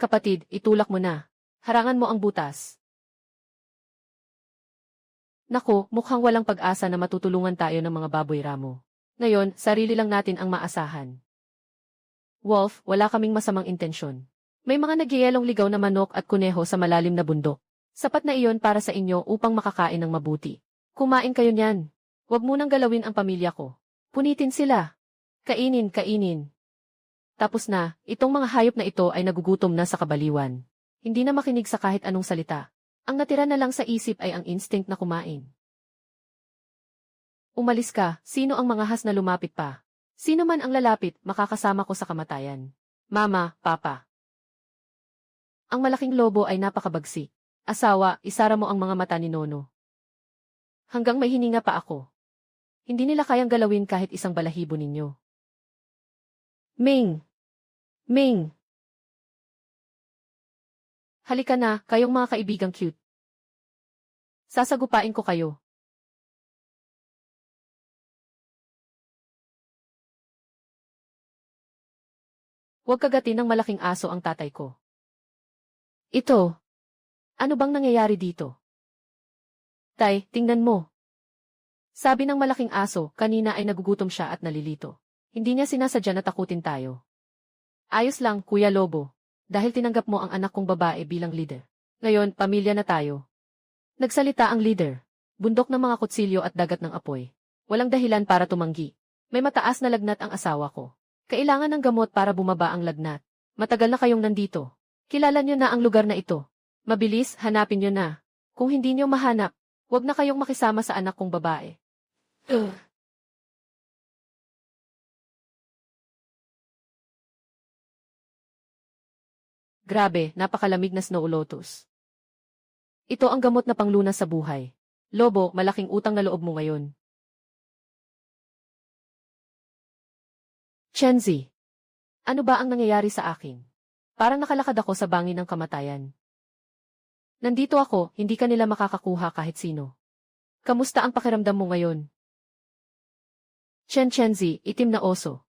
Kapatid, itulak mo na. Harangan mo ang butas. Naku, mukhang walang pag-asa na matutulungan tayo ng mga baboy ramo. Ngayon, sarili lang natin ang maasahan. Wolf, wala kaming masamang intensyon. May mga nagyayelong ligaw na manok at kuneho sa malalim na bundok. Sapat na iyon para sa inyo upang makakain ng mabuti. Kumain kayo niyan. Huwag munang galawin ang pamilya ko. Punitin sila. Kainin, kainin. Tapos na, itong mga hayop na ito ay nagugutom na sa kabaliwan. Hindi na makinig sa kahit anong salita. Ang natira na lang sa isip ay ang instinct na kumain. Umalis ka, sino ang mangahas na lumapit pa? Sino man ang lalapit, makakasama ko sa kamatayan. Mama, papa. Ang malaking lobo ay napakabagsik. Asawa, isara mo ang mga mata ni Nono. Hanggang may hininga pa ako. Hindi nila kayang galawin kahit isang balahibo ninyo. Ming! Ming! Halika na, kayong mga kaibigang cute. Sasagupain ko kayo. Huwag kagatin ng malaking aso ang tatay ko. Ito. Ano bang nangyayari dito? Tay, tingnan mo. Sabi ng malaking aso, kanina ay nagugutom siya at nalilito. Hindi niya sinasadya na takutin tayo. Ayos lang, Kuya Lobo. Dahil tinanggap mo ang anak kong babae bilang leader. Ngayon, pamilya na tayo. Nagsalita ang leader. Bundok ng mga kutsilyo at dagat ng apoy. Walang dahilan para tumanggi. May mataas na lagnat ang asawa ko. Kailangan ng gamot para bumaba ang lagnat. Matagal na kayong nandito. Kilala niyo na ang lugar na ito. Mabilis, hanapin niyo na. Kung hindi niyo mahanap, huwag na kayong makisama sa anak kong babae. Grabe, napakalamig na snow lotus. Ito ang gamot na panglunas sa buhay. Lobo, malaking utang na loob mo ngayon. Chenzi, ano ba ang nangyayari sa akin? Parang nakalakad ako sa bangin ng kamatayan. Nandito ako, hindi ka nila makakakuha kahit sino. Kamusta ang pakiramdam mo ngayon? Chenzi, itim na oso.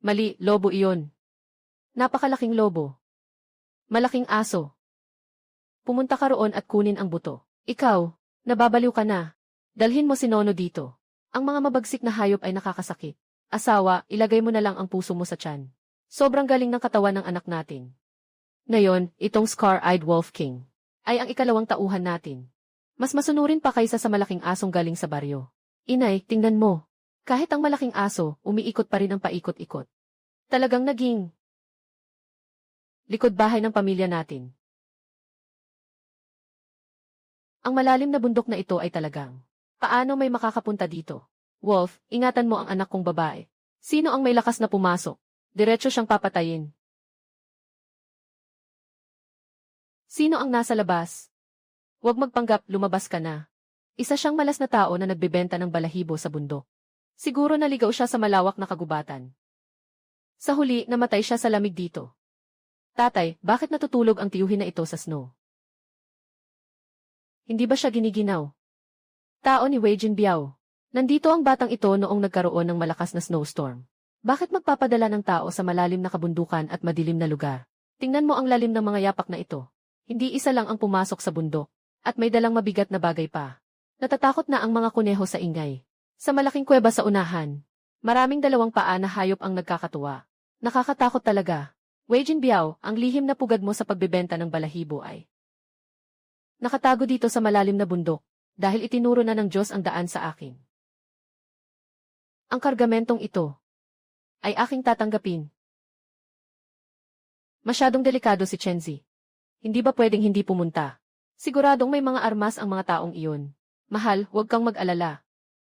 Mali, lobo iyon. Napakalaking lobo. Malaking aso. Pumunta ka roon at kunin ang buto. Ikaw, nababaliw ka na. Dalhin mo si Nono dito. Ang mga mabagsik na hayop ay nakakasakit. Asawa, ilagay mo na lang ang puso mo sa tiyan. Sobrang galing ng katawan ng anak natin. Ngayon, itong Scar-Eyed Wolf King ay ang ikalawang tauhan natin. Mas masunurin pa kaysa sa malaking asong galing sa baryo. Inay, tingnan mo. Kahit ang malaking aso, umiikot pa rin ang paikot-ikot. Talagang naging likod bahay ng pamilya natin. Ang malalim na bundok na ito ay talagang, paano may makakapunta dito? Wolf, ingatan mo ang anak kong babae. Sino ang may lakas na pumasok? Diretso siyang papatayin. Sino ang nasa labas? Huwag magpanggap, lumabas ka na. Isa siyang malas na tao na nagbebenta ng balahibo sa bundok. Siguro naligaw siya sa malawak na kagubatan. Sa huli, namatay siya sa lamig dito. Tatay, bakit natutulog ang tiyuhin na ito sa snow? Hindi ba siya giniginaw? Tao ni Wei Jinbiao. Nandito ang batang ito noong nagkaroon ng malakas na snowstorm. Bakit magpapadala ng tao sa malalim na kabundukan at madilim na lugar? Tingnan mo ang lalim ng mga yapak na ito. Hindi isa lang ang pumasok sa bundok, at may dalang mabigat na bagay pa. Natatakot na ang mga kuneho sa ingay. Sa malaking kuweba sa unahan, maraming dalawang paa na hayop ang nagkakatuwa. Nakakatakot talaga. Wei Jinbiao, ang lihim na pugad mo sa pagbebenta ng balahibo ay nakatago dito sa malalim na bundok, dahil itinuro na ng Diyos ang daan sa akin. Ang kargamentong ito ay aking tatanggapin. Masyadong delikado si Chenzi. Hindi ba pwedeng hindi pumunta? Siguradong may mga armas ang mga taong iyon. Mahal, huwag kang mag-alala.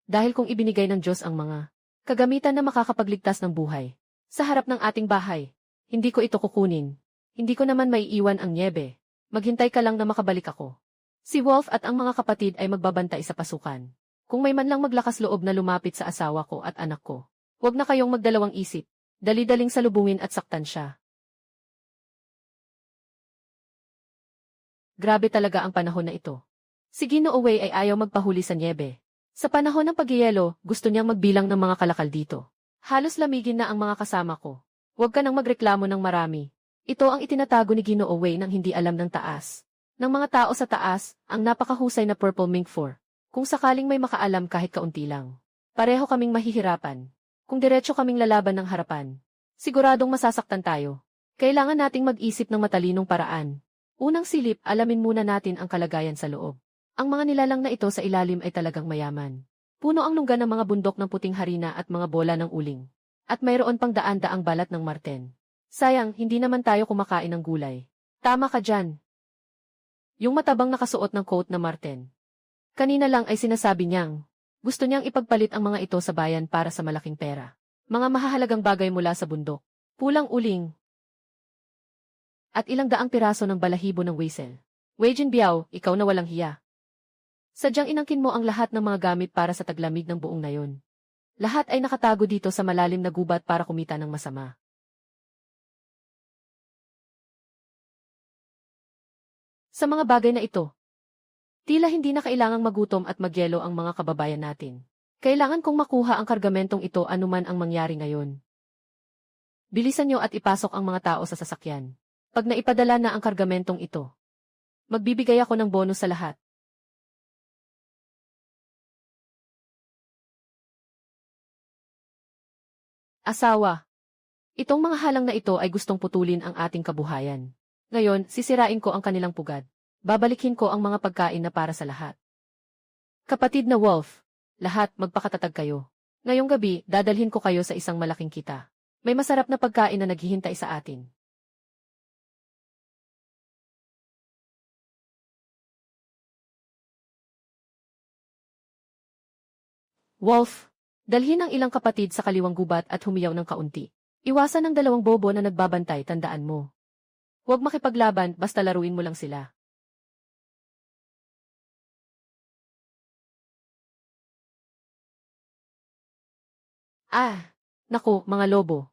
Dahil kung ibinigay ng Diyos ang mga kagamitan na makakapagligtas ng buhay sa harap ng ating bahay, hindi ko ito kukunin. Hindi ko naman maiiwan ang nyebe. Maghintay ka lang na makabalik ako. Si Wolf at ang mga kapatid ay magbabantay sa pasukan. Kung may man lang maglakas loob na lumapit sa asawa ko at anak ko, huwag na kayong magdalawang isip. Dali-daling salubungin at saktan siya. Grabe talaga ang panahon na ito. Si Ginoo Wei ay ayaw magpahuli sa nyebe. Sa panahon ng pagyeyelo, gusto niyang magbilang ng mga kalakal dito. Halos lamigin na ang mga kasama ko. Huwag ka nang magreklamo ng marami. Ito ang itinatago ni Ginoo Wei nang hindi alam ng taas. Ng mga tao sa taas, ang napakahusay na Purple Mink 4. Kung sakaling may makaalam kahit kaunti lang. Pareho kaming mahihirapan. Kung diretso kaming lalaban ng harapan, siguradong masasaktan tayo. Kailangan nating mag-isip ng matalinong paraan. Unang silip, alamin muna natin ang kalagayan sa loob. Ang mga nilalang na ito sa ilalim ay talagang mayaman. Puno ang lungga ng mga bundok ng puting harina at mga bola ng uling. At mayroon pang daan-daang balat ng marten. Sayang, hindi naman tayo kumakain ng gulay. Tama ka dyan. Yung matabang nakasuot ng coat na marten. Kanina lang ay sinasabi niyang, gusto niyang ipagpalit ang mga ito sa bayan para sa malaking pera. Mga mahahalagang bagay mula sa bundok. Pulang uling. At ilang daang piraso ng balahibo ng Weisel. Wei Jinbiao, ikaw na walang hiya. Sadyang inangkin mo ang lahat ng mga gamit para sa taglamig ng buong nayon. Lahat ay nakatago dito sa malalim na gubat para kumita ng masama. Sa mga bagay na ito, tila hindi na kailangang magutom at magyelo ang mga kababayan natin. Kailangan kong makuha ang kargamentong ito anuman ang mangyari ngayon. Bilisan niyo at ipasok ang mga tao sa sasakyan. Pag naipadala na ang kargamentong ito, magbibigay ako ng bonus sa lahat. Asawa. Itong mga halang na ito ay gustong putulin ang ating kabuhayan. Ngayon, sisirain ko ang kanilang pugad. Babalikin ko ang mga pagkain na para sa lahat. Kapatid na Wolf, lahat magpakatatag kayo. Ngayong gabi, dadalhin ko kayo sa isang malaking kita. May masarap na pagkain na naghihintay sa atin. Wolf, dalhin ang ilang kapatid sa kaliwang gubat at humiyaw ng kaunti. Iwasan ang dalawang bobo na nagbabantay, tandaan mo. Huwag makipaglaban, basta laruin mo lang sila. Naku, mga lobo.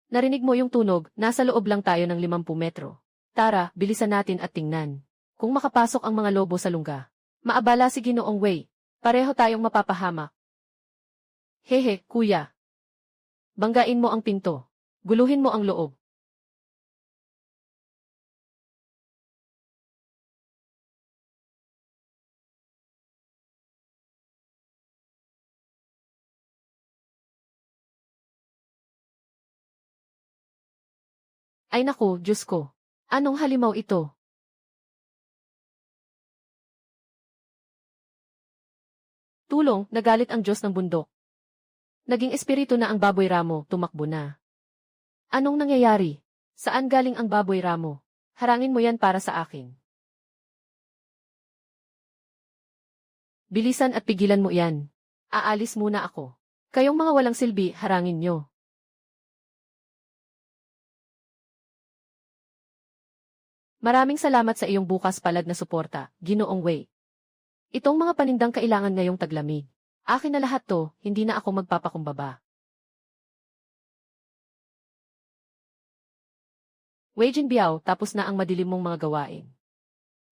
Narinig mo yung tunog, nasa loob lang tayo ng 50 metro. Tara, bilisan natin at tingnan. Kung makapasok ang mga lobo sa lungga. Maabala si Ginoong Wei. Pareho tayong mapapahamak. Hehe, kuya. Banggain mo ang pinto. Guluhin mo ang loob. Ay naku, Diyos ko. Anong halimaw ito? Tulong, nagalit ang Diyos ng bundok. Naging espiritu na ang baboy ramo, tumakbo na. Anong nangyayari? Saan galing ang baboy ramo? Harangin mo yan para sa akin. Bilisan at pigilan mo yan. Aalis muna ako. Kayong mga walang silbi, harangin nyo. Maraming salamat sa iyong bukas palad na suporta, Ginoong Wei. Itong mga panindang kailangan ngayong taglamig. Akin na lahat to, hindi na ako magpapakumbaba. Wei Jinbiao, tapos na ang madilim mong mga gawain.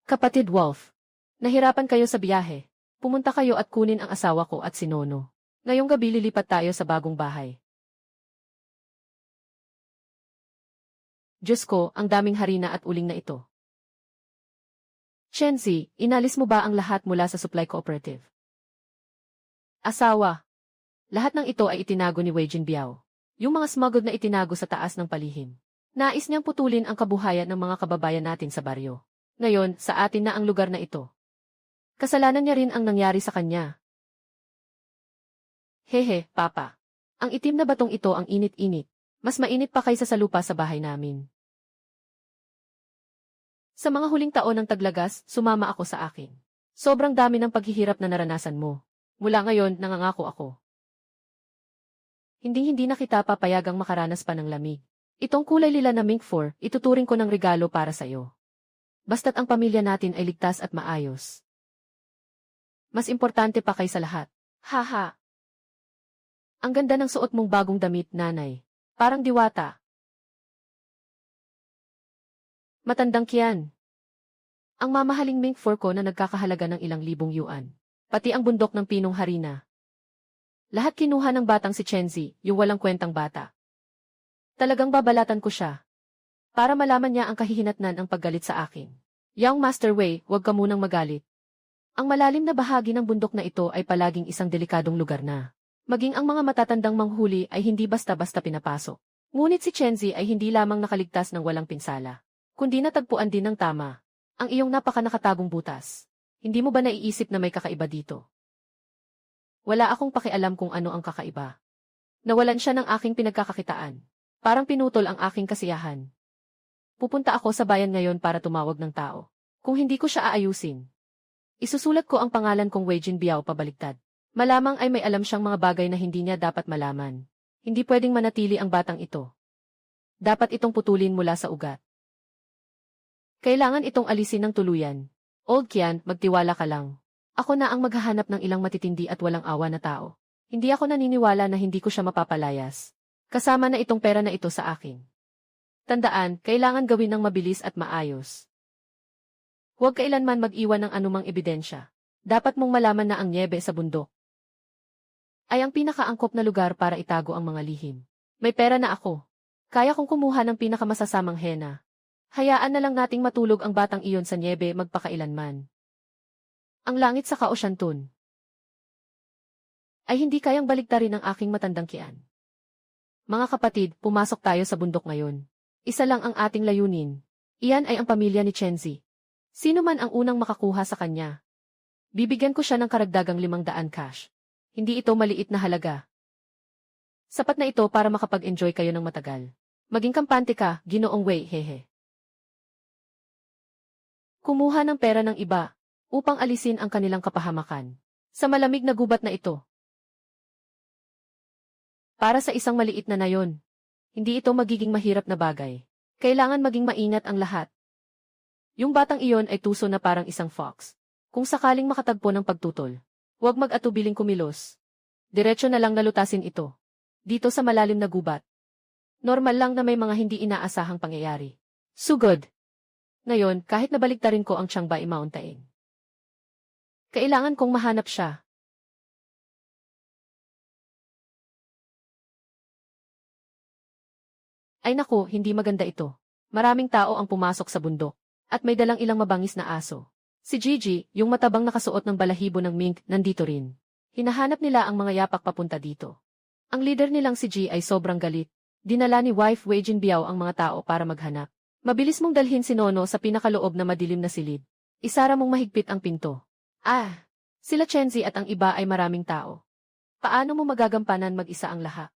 Kapatid Wolf, nahirapan kayo sa biyahe. Pumunta kayo at kunin ang asawa ko at si Nono. Ngayong gabi lilipat tayo sa bagong bahay. Diyos ko, ang daming harina at uling na ito. Chenzi, inalis mo ba ang lahat mula sa supply cooperative? Asawa. Lahat ng ito ay itinago ni Wei Jinbiao. Yung mga smuggled na itinago sa taas ng palihim. Nais niyang putulin ang kabuhayan ng mga kababayan natin sa baryo. Ngayon, sa atin na ang lugar na ito. Kasalanan niya rin ang nangyari sa kanya. Hehe, Papa. Ang itim na batong ito ang init-init. Mas mainit pa kaysa sa lupa sa bahay namin. Sa mga huling taon ng taglagas, sumama ako sa akin. Sobrang dami ng paghihirap na naranasan mo. Mula ngayon, nangangako ako. Hindi na kita papayagang makaranas pa ng lamig. Itong kulay lila na mink fur, ituturing ko ng regalo para sa'yo. Basta't ang pamilya natin ay ligtas at maayos. Mas importante pa kaysa lahat. Haha. Ang ganda ng suot mong bagong damit, nanay. Parang diwata. Matandang kiyan. Ang mamahaling mink fur ko na nagkakahalaga ng ilang libong yuan. Pati ang bundok ng pinong harina. Lahat kinuha ng batang si Chenzi, yung walang kwentang bata. Talagang babalatan ko siya. Para malaman niya ang kahihinatnan ang paggalit sa akin. Young Master Wei, huwag ka munang magalit. Ang malalim na bahagi ng bundok na ito ay palaging isang delikadong lugar na. Maging ang mga matatandang manghuli ay hindi basta-basta pinapasok. Ngunit si Chenzi ay hindi lamang nakaligtas ng walang pinsala, kundi natagpuan din ng tama ang iyong napakanakatagong butas. Hindi mo ba naiisip na may kakaiba dito? Wala akong pakialam kung ano ang kakaiba. Nawalan siya ng aking pinagkakakitaan. Parang pinutol ang aking kasiyahan. Pupunta ako sa bayan ngayon para tumawag ng tao. Kung hindi ko siya aayusin, isusulat ko ang pangalan kong Wei Jinbiao pabaligtad. Malamang ay may alam siyang mga bagay na hindi niya dapat malaman. Hindi pwedeng manatili ang batang ito. Dapat itong putulin mula sa ugat. Kailangan itong alisin ng tuluyan. Old Kian, magtiwala ka lang. Ako na ang maghahanap ng ilang matitindi at walang awa na tao. Hindi ako naniniwala na hindi ko siya mapapalayas. Kasama na itong pera na ito sa akin. Tandaan, kailangan gawin ng mabilis at maayos. Huwag kailanman mag-iwan ng anumang ebidensya. Dapat mong malaman na ang niebe sa bundok ay ang pinakaangkop na lugar para itago ang mga lihim. May pera na ako. Kaya kong kumuha ng pinakamasasamang hena. Hayaan na lang nating matulog ang batang iyon sa niebe magpakailanman. Ang langit sa Kaosyantun ay hindi kayang baligtarin ang aking matandang kian. Mga kapatid, pumasok tayo sa bundok ngayon. Isa lang ang ating layunin. Iyan ay ang pamilya ni Chenzi. Sino man ang unang makakuha sa kanya, bibigyan ko siya ng karagdagang 500 cash. Hindi ito maliit na halaga. Sapat na ito para makapag-enjoy kayo ng matagal. Maging kampante ka, Ginoong Wei, hehe. Kumuha ng pera ng iba upang alisin ang kanilang kapahamakan sa malamig na gubat na ito. Para sa isang maliit na nayon, hindi ito magiging mahirap na bagay. Kailangan maging maingat ang lahat. Yung batang iyon ay tuso na parang isang fox. Kung sakaling makatagpo ng pagtutol, huwag mag-atubiling kumilos. Diretso na lang nalutasin ito. Dito sa malalim na gubat. Normal lang na may mga hindi inaasahang pangyayari. Sugod. Ngayon, kahit nabaligtarin ko ang Changbai Mountain, kailangan kong mahanap siya. Ay naku, hindi maganda ito. Maraming tao ang pumasok sa bundok, at may dalang ilang mabangis na aso. Si Gigi, yung matabang nakasuot ng balahibo ng mink, nandito rin. Hinahanap nila ang mga yapak papunta dito. Ang leader nilang si G ay sobrang galit. Dinala ni wife Wei Jinbiao ang mga tao para maghanap. Mabilis mong dalhin si Nono sa pinakaloob na madilim na silid. Isara mong mahigpit ang pinto. Sila Chenzi at ang iba ay maraming tao. Paano mo magagampanan mag-isa ang lahat?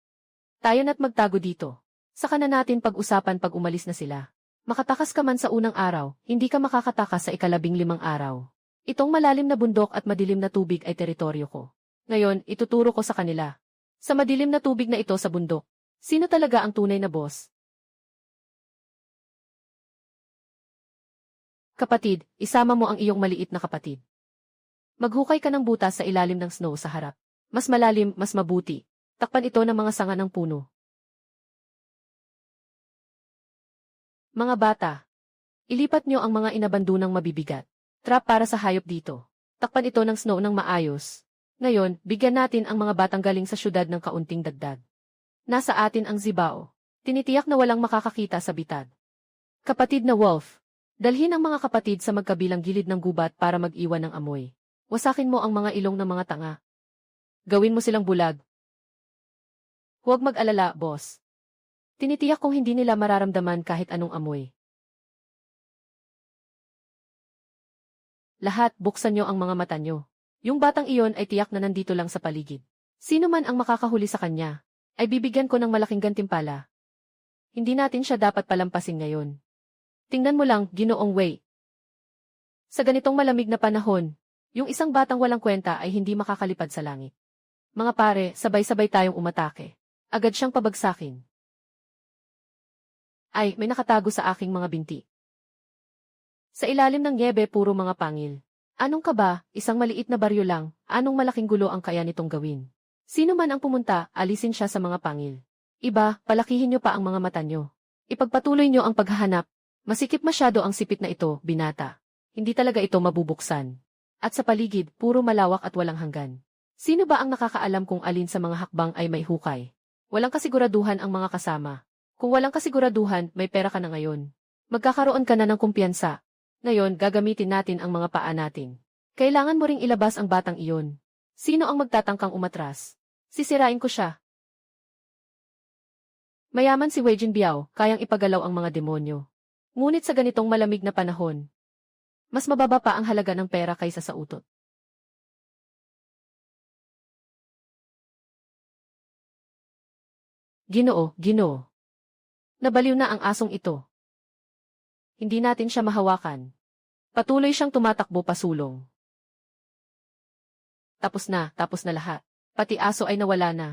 Tayo na't magtago dito. Saka na natin pag-usapan pag umalis na sila. Makatakas ka man sa unang araw, hindi ka makakatakas sa 15 araw. Itong malalim na bundok at madilim na tubig ay teritoryo ko. Ngayon, ituturo ko sa kanila. Sa madilim na tubig na ito sa bundok, sino talaga ang tunay na boss? Kapatid, isama mo ang iyong maliit na kapatid. Maghukay ka ng butas sa ilalim ng snow sa harap. Mas malalim, mas mabuti. Takpan ito ng mga sanga ng puno. Mga bata, ilipat nyo ang mga inabandunang mabibigat. Trap para sa hayop dito. Takpan ito ng snow ng maayos. Ngayon, bigyan natin ang mga batang galing sa syudad ng kaunting dagdag. Nasa atin ang zibao. Tinitiyak na walang makakakita sa bitad. Kapatid na wolf, dalhin ang mga kapatid sa magkabilang gilid ng gubat para mag-iwan ng amoy. Wasakin mo ang mga ilong ng mga tanga. Gawin mo silang bulag. Huwag mag-alala, boss. Tinitiyak kong hindi nila mararamdaman kahit anong amoy. Lahat, buksan nyo ang mga mata nyo. Yung batang iyon ay tiyak na nandito lang sa paligid. Sino man ang makakahuli sa kanya, ay bibigyan ko ng malaking gantimpala. Hindi natin siya dapat palampasin ngayon. Tingnan mo lang, Ginoong Wei. Sa ganitong malamig na panahon, yung isang batang walang kwenta ay hindi makakalipad sa langit. Mga pare, sabay-sabay tayong umatake. Agad siyang pabagsakin. Ay, may nakatago sa aking mga binti. Sa ilalim ng niebe puro mga pangil. Anong kaba, isang maliit na baryo lang, anong malaking gulo ang kaya nitong gawin? Sino man ang pumunta, alisin siya sa mga pangil. Iba, palakihin nyo pa ang mga mata nyo. Ipagpatuloy nyo ang paghahanap. Masikip masyado ang sipit na ito, binata. Hindi talaga ito mabubuksan. At sa paligid, puro malawak at walang hanggan. Sino ba ang nakakaalam kung alin sa mga hakbang ay may hukay? Walang kasiguraduhan ang mga kasama. Kung walang kasiguraduhan, may pera ka na ngayon. Magkakaroon ka na ng kumpiyansa. Ngayon, gagamitin natin ang mga paa natin. Kailangan mo ring ilabas ang batang iyon. Sino ang magtatangkang umatras? Sisirain ko siya. Mayaman si Wei Jinbiao, kayang ipagalaw ang mga demonyo. Ngunit sa ganitong malamig na panahon, mas mababa pa ang halaga ng pera kaysa sa utot. Ginoo, Ginoo. Nabaliw na ang asong ito. Hindi natin siya mahawakan. Patuloy siyang tumatakbo pasulong. Tapos na lahat. Pati aso ay nawala na.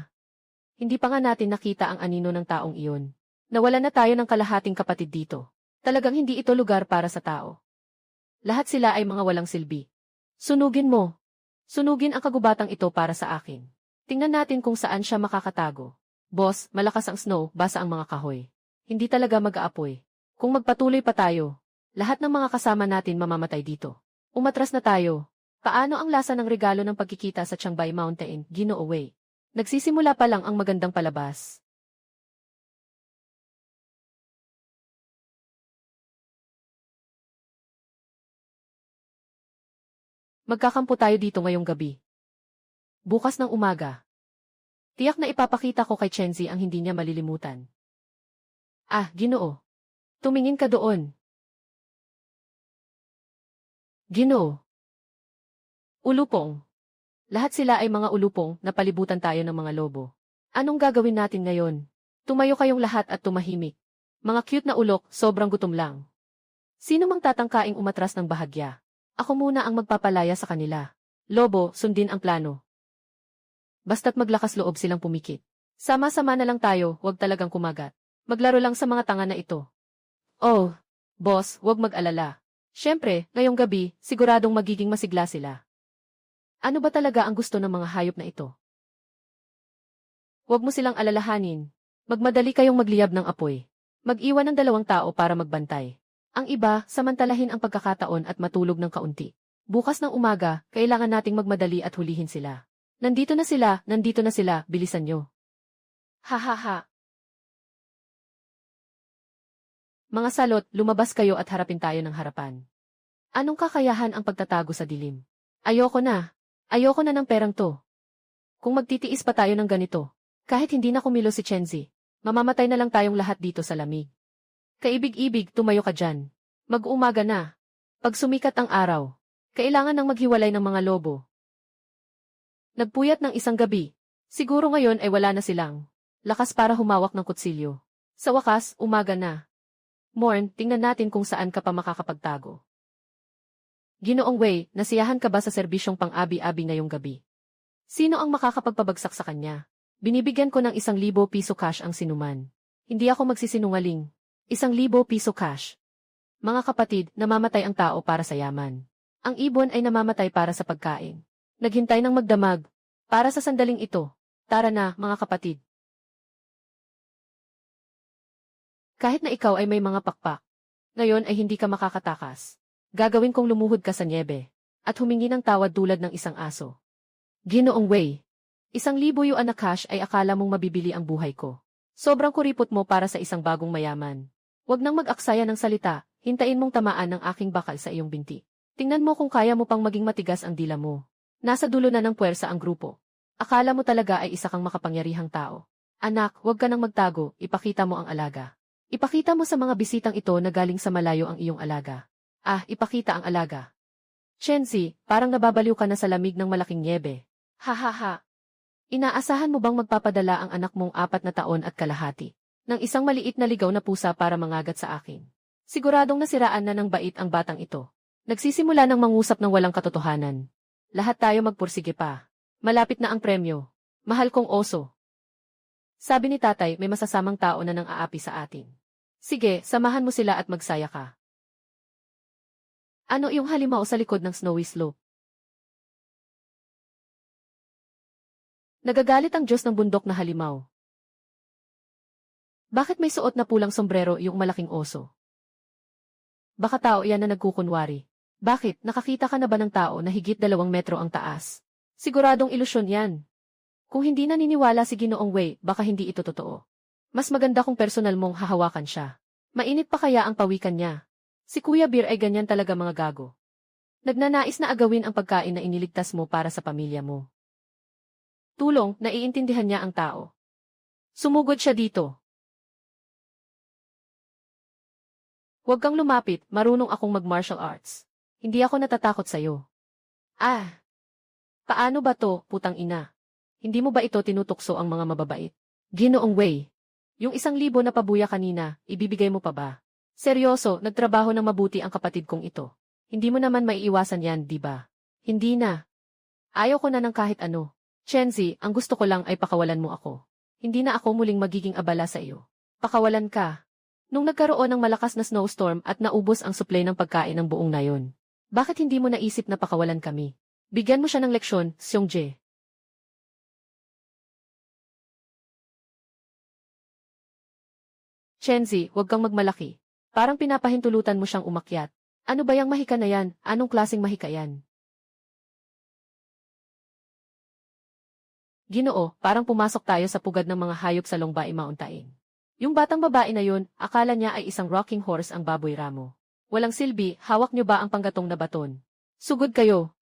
Hindi pa nga natin nakita ang anino ng taong iyon. Nawala na tayo ng kalahating kapatid dito. Talagang hindi ito lugar para sa tao. Lahat sila ay mga walang silbi. Sunugin mo. Sunugin ang kagubatang ito para sa akin. Tingnan natin kung saan siya makakatago. Boss, malakas ang snow, basa ang mga kahoy. Hindi talaga mag-aapoy. Kung magpatuloy pa tayo, lahat ng mga kasama natin mamamatay dito. Umatras na tayo. Paano ang lasa ng regalo ng pagkikita sa Changbei Mountain, Ginoo Wei? Nagsisimula pa lang ang magandang palabas. Magkakampo tayo dito ngayong gabi. Bukas ng umaga. Tiyak na ipapakita ko kay Chenzi ang hindi niya malilimutan. Ginoo. Tumingin ka doon. Ginoo. Ulupong. Lahat sila ay mga ulupong na palibutan tayo ng mga lobo. Anong gagawin natin ngayon? Tumayo kayong lahat at tumahimik. Mga cute na ulok, sobrang gutom lang. Sino mang tatangkaing umatras ng bahagya? Ako muna ang magpapalaya sa kanila. Lobo, sundin ang plano. Basta't maglakas loob silang pumikit. Sama-sama na lang tayo, huwag talagang kumagat. Maglaro lang sa mga tanga na ito. Oh, boss, huwag mag-alala. Siyempre, ngayong gabi, siguradong magiging masigla sila. Ano ba talaga ang gusto ng mga hayop na ito? Huwag mo silang alalahanin. Magmadali kayong magliyab ng apoy. Mag-iwan ng 2 tao para magbantay. Ang iba, samantalahin ang pagkakataon at matulog ng kaunti. Bukas ng umaga, kailangan nating magmadali at hulihin sila. Nandito na sila, bilisan nyo. Ha. Mga salot, lumabas kayo at harapin tayo ng harapan. Anong kakayahan ang pagtatago sa dilim? Ayoko na ng perang to. Kung magtitiis pa tayo ng ganito, kahit hindi na kumilo si Chenzi, Mamamatay na lang tayong lahat dito sa lamig. Kaibig-ibig, tumayo ka dyan. Mag-uumaga na. Pag sumikat ang araw, kailangan nang maghiwalay ng mga lobo. Nagpuyat ng isang gabi. Siguro ngayon ay wala na silang lakas para humawak ng kutsilyo. Sa wakas, umaga na. Morn, tingnan natin kung saan ka pa makakapagtago. Ginoong Wei, nasiyahan ka ba sa serbisyong pang-abi-abi ngayong gabi? Sino ang makakapagpabagsak sa kanya? Binibigyan ko ng 1,000 piso cash ang sinuman. Hindi ako magsisinungaling. 1,000 piso cash. Mga kapatid, namamatay ang tao para sa yaman. Ang ibon ay namamatay para sa pagkain. Naghintay ng magdamag. Para sa sandaling ito. Tara na, mga kapatid. Kahit na ikaw ay may mga pakpak, ngayon ay hindi ka makakatakas. Gagawin kong lumuhod ka sa niebe, at humingi ng tawad tulad ng isang aso. Ginoong Wei, 1,000 yuan na cash ay akala mong mabibili ang buhay ko. Sobrang kuripot mo para sa isang bagong mayaman. Huwag nang mag-aksaya ng salita, hintayin mong tamaan ng aking bakal sa iyong binti. Tingnan mo kung kaya mo pang maging matigas ang dila mo. Nasa dulo na ng puwersa ang grupo. Akala mo talaga ay isa kang makapangyarihang tao. Anak, huwag ka nang magtago, ipakita mo ang alaga. Ipakita mo sa mga bisitang ito na galing sa malayo ang iyong alaga. Ipakita ang alaga. Chenzi, parang nababaliw ka na sa lamig ng malaking niebe. Ha. Inaasahan mo bang magpapadala ang anak mong 4 na taon at kalahati ng isang maliit na ligaw na pusa para mangagat sa akin? Siguradong nasiraan na ng bait ang batang ito. Nagsisimula ng mangusap ng walang katotohanan. Lahat tayo magpursige pa. Malapit na ang premyo. Mahal kong oso. Sabi ni tatay, may masasamang tao na nang aapi sa atin. Sige, samahan mo sila at magsaya ka. Ano yung halimaw sa likod ng snowy slope? Nagagalit ang Diyos ng bundok na halimaw. Bakit may suot na pulang sombrero yung malaking oso? Baka tao yan na nagkukunwari. Bakit, nakakita ka na ba ng tao na higit 2 metro ang taas? Siguradong ilusyon yan. Kung hindi naniniwala si Ginoong Wei, baka hindi ito totoo. Mas maganda kung personal mong hahawakan siya. Mainit pa kaya ang pawikan niya. Si Kuya Beer ay ganyan talaga mga gago. Nagnanais na agawin ang pagkain na iniligtas mo para sa pamilya mo. Tulong, naiintindihan niya ang tao. Sumugod siya dito. Huwag kang lumapit, marunong akong mag-martial arts. Hindi ako natatakot sa'yo. Paano ba to, putang ina? Hindi mo ba ito tinutukso ang mga mababait? Ginoong Wei, yung 1,000 na pabuya kanina, ibibigay mo pa ba? Seryoso, nagtrabaho ng mabuti ang kapatid kong ito. Hindi mo naman maiiwasan yan, di ba? Hindi na. Ayaw ko na ng kahit ano. Chenzi, ang gusto ko lang ay pakawalan mo ako. Hindi na ako muling magiging abala sa iyo. Pakawalan ka. Nung nagkaroon ng malakas na snowstorm at naubos ang supply ng pagkain ng buong nayon, bakit hindi mo naisip na pakawalan kami? Bigyan mo siya ng leksyon, Seongjae. Chenzi, huwag kang magmalaki. Parang pinapahintulutan mo siyang umakyat. Ano ba yang mahika na yan? Anong klaseng mahika yan? Ginoo, parang pumasok tayo sa pugad ng mga hayop sa Longbai Mountain. Yung batang babae na yun, akala niya ay isang rocking horse ang baboy ramo. Walang silbi, hawak niyo ba ang panggatong na baton? Sugod kayo.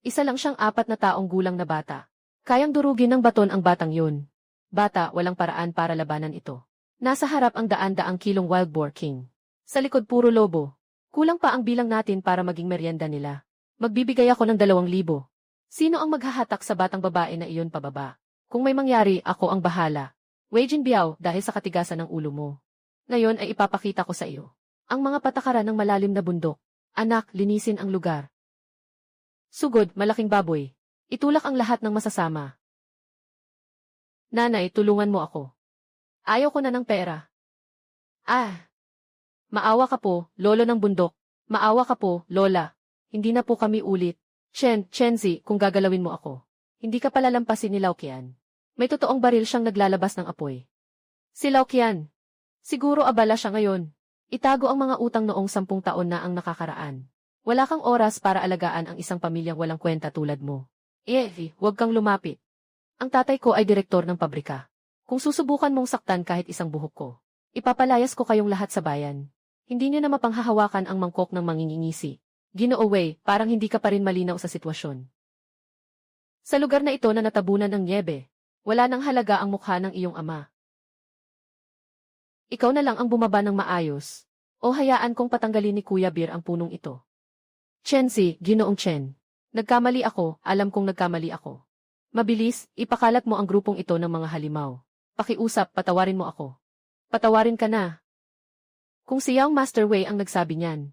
Isa lang siyang 4 na taong gulang na bata. Kayang durugin ng baton ang batang yun. Bata, walang paraan para labanan ito. Nasa harap ang daan-daang kilong wild boar king. Sa likod puro lobo. Kulang pa ang bilang natin para maging merienda nila. Magbibigay ako ng 2,000. Sino ang maghahatak sa batang babae na iyon pababa? Kung may mangyari, ako ang bahala. Wei Jinbiao, dahil sa katigasan ng ulo mo. Ngayon ay ipapakita ko sa iyo ang mga patakaran ng malalim na bundok. Anak, linisin ang lugar. Sugod, malaking baboy. Itulak ang lahat ng masasama. Nanay, tulungan mo ako. Ayaw ko na ng pera. Maawa ka po, lolo ng bundok. Maawa ka po, lola. Hindi na po kami ulit. Chenzi, kung gagalawin mo ako, hindi ka palalampasin ni Lauqian. May totoong baril siyang naglalabas ng apoy. Si Lauqian. Siguro abala siya ngayon. Itago ang mga utang noong 10 taon na ang nakakaraan. Wala kang oras para alagaan ang isang pamilyang walang kwenta tulad mo. Huwag kang lumapit. Ang tatay ko ay direktor ng pabrika. Kung susubukan mong saktan kahit isang buhok ko, ipapalayas ko kayong lahat sa bayan. Hindi niyo na mapanghahawakan ang mangkok ng mangingingisi. Ginoo Wei, parang hindi ka pa rin malinaw sa sitwasyon. Sa lugar na ito na natabunan ng niebe, wala nang halaga ang mukha ng iyong ama. Ikaw na lang ang bumaba ng maayos. O hayaan kong patanggalin ni Kuya Beer ang punong ito. Chenzi, Ginoong Chen. Nagkamali ako, alam kong nagkamali ako. Mabilis, ipakalat mo ang grupong ito ng mga halimaw. Pakiusap, patawarin mo ako. Patawarin ka na. Kung si Yang Master Wei ang nagsabi niyan.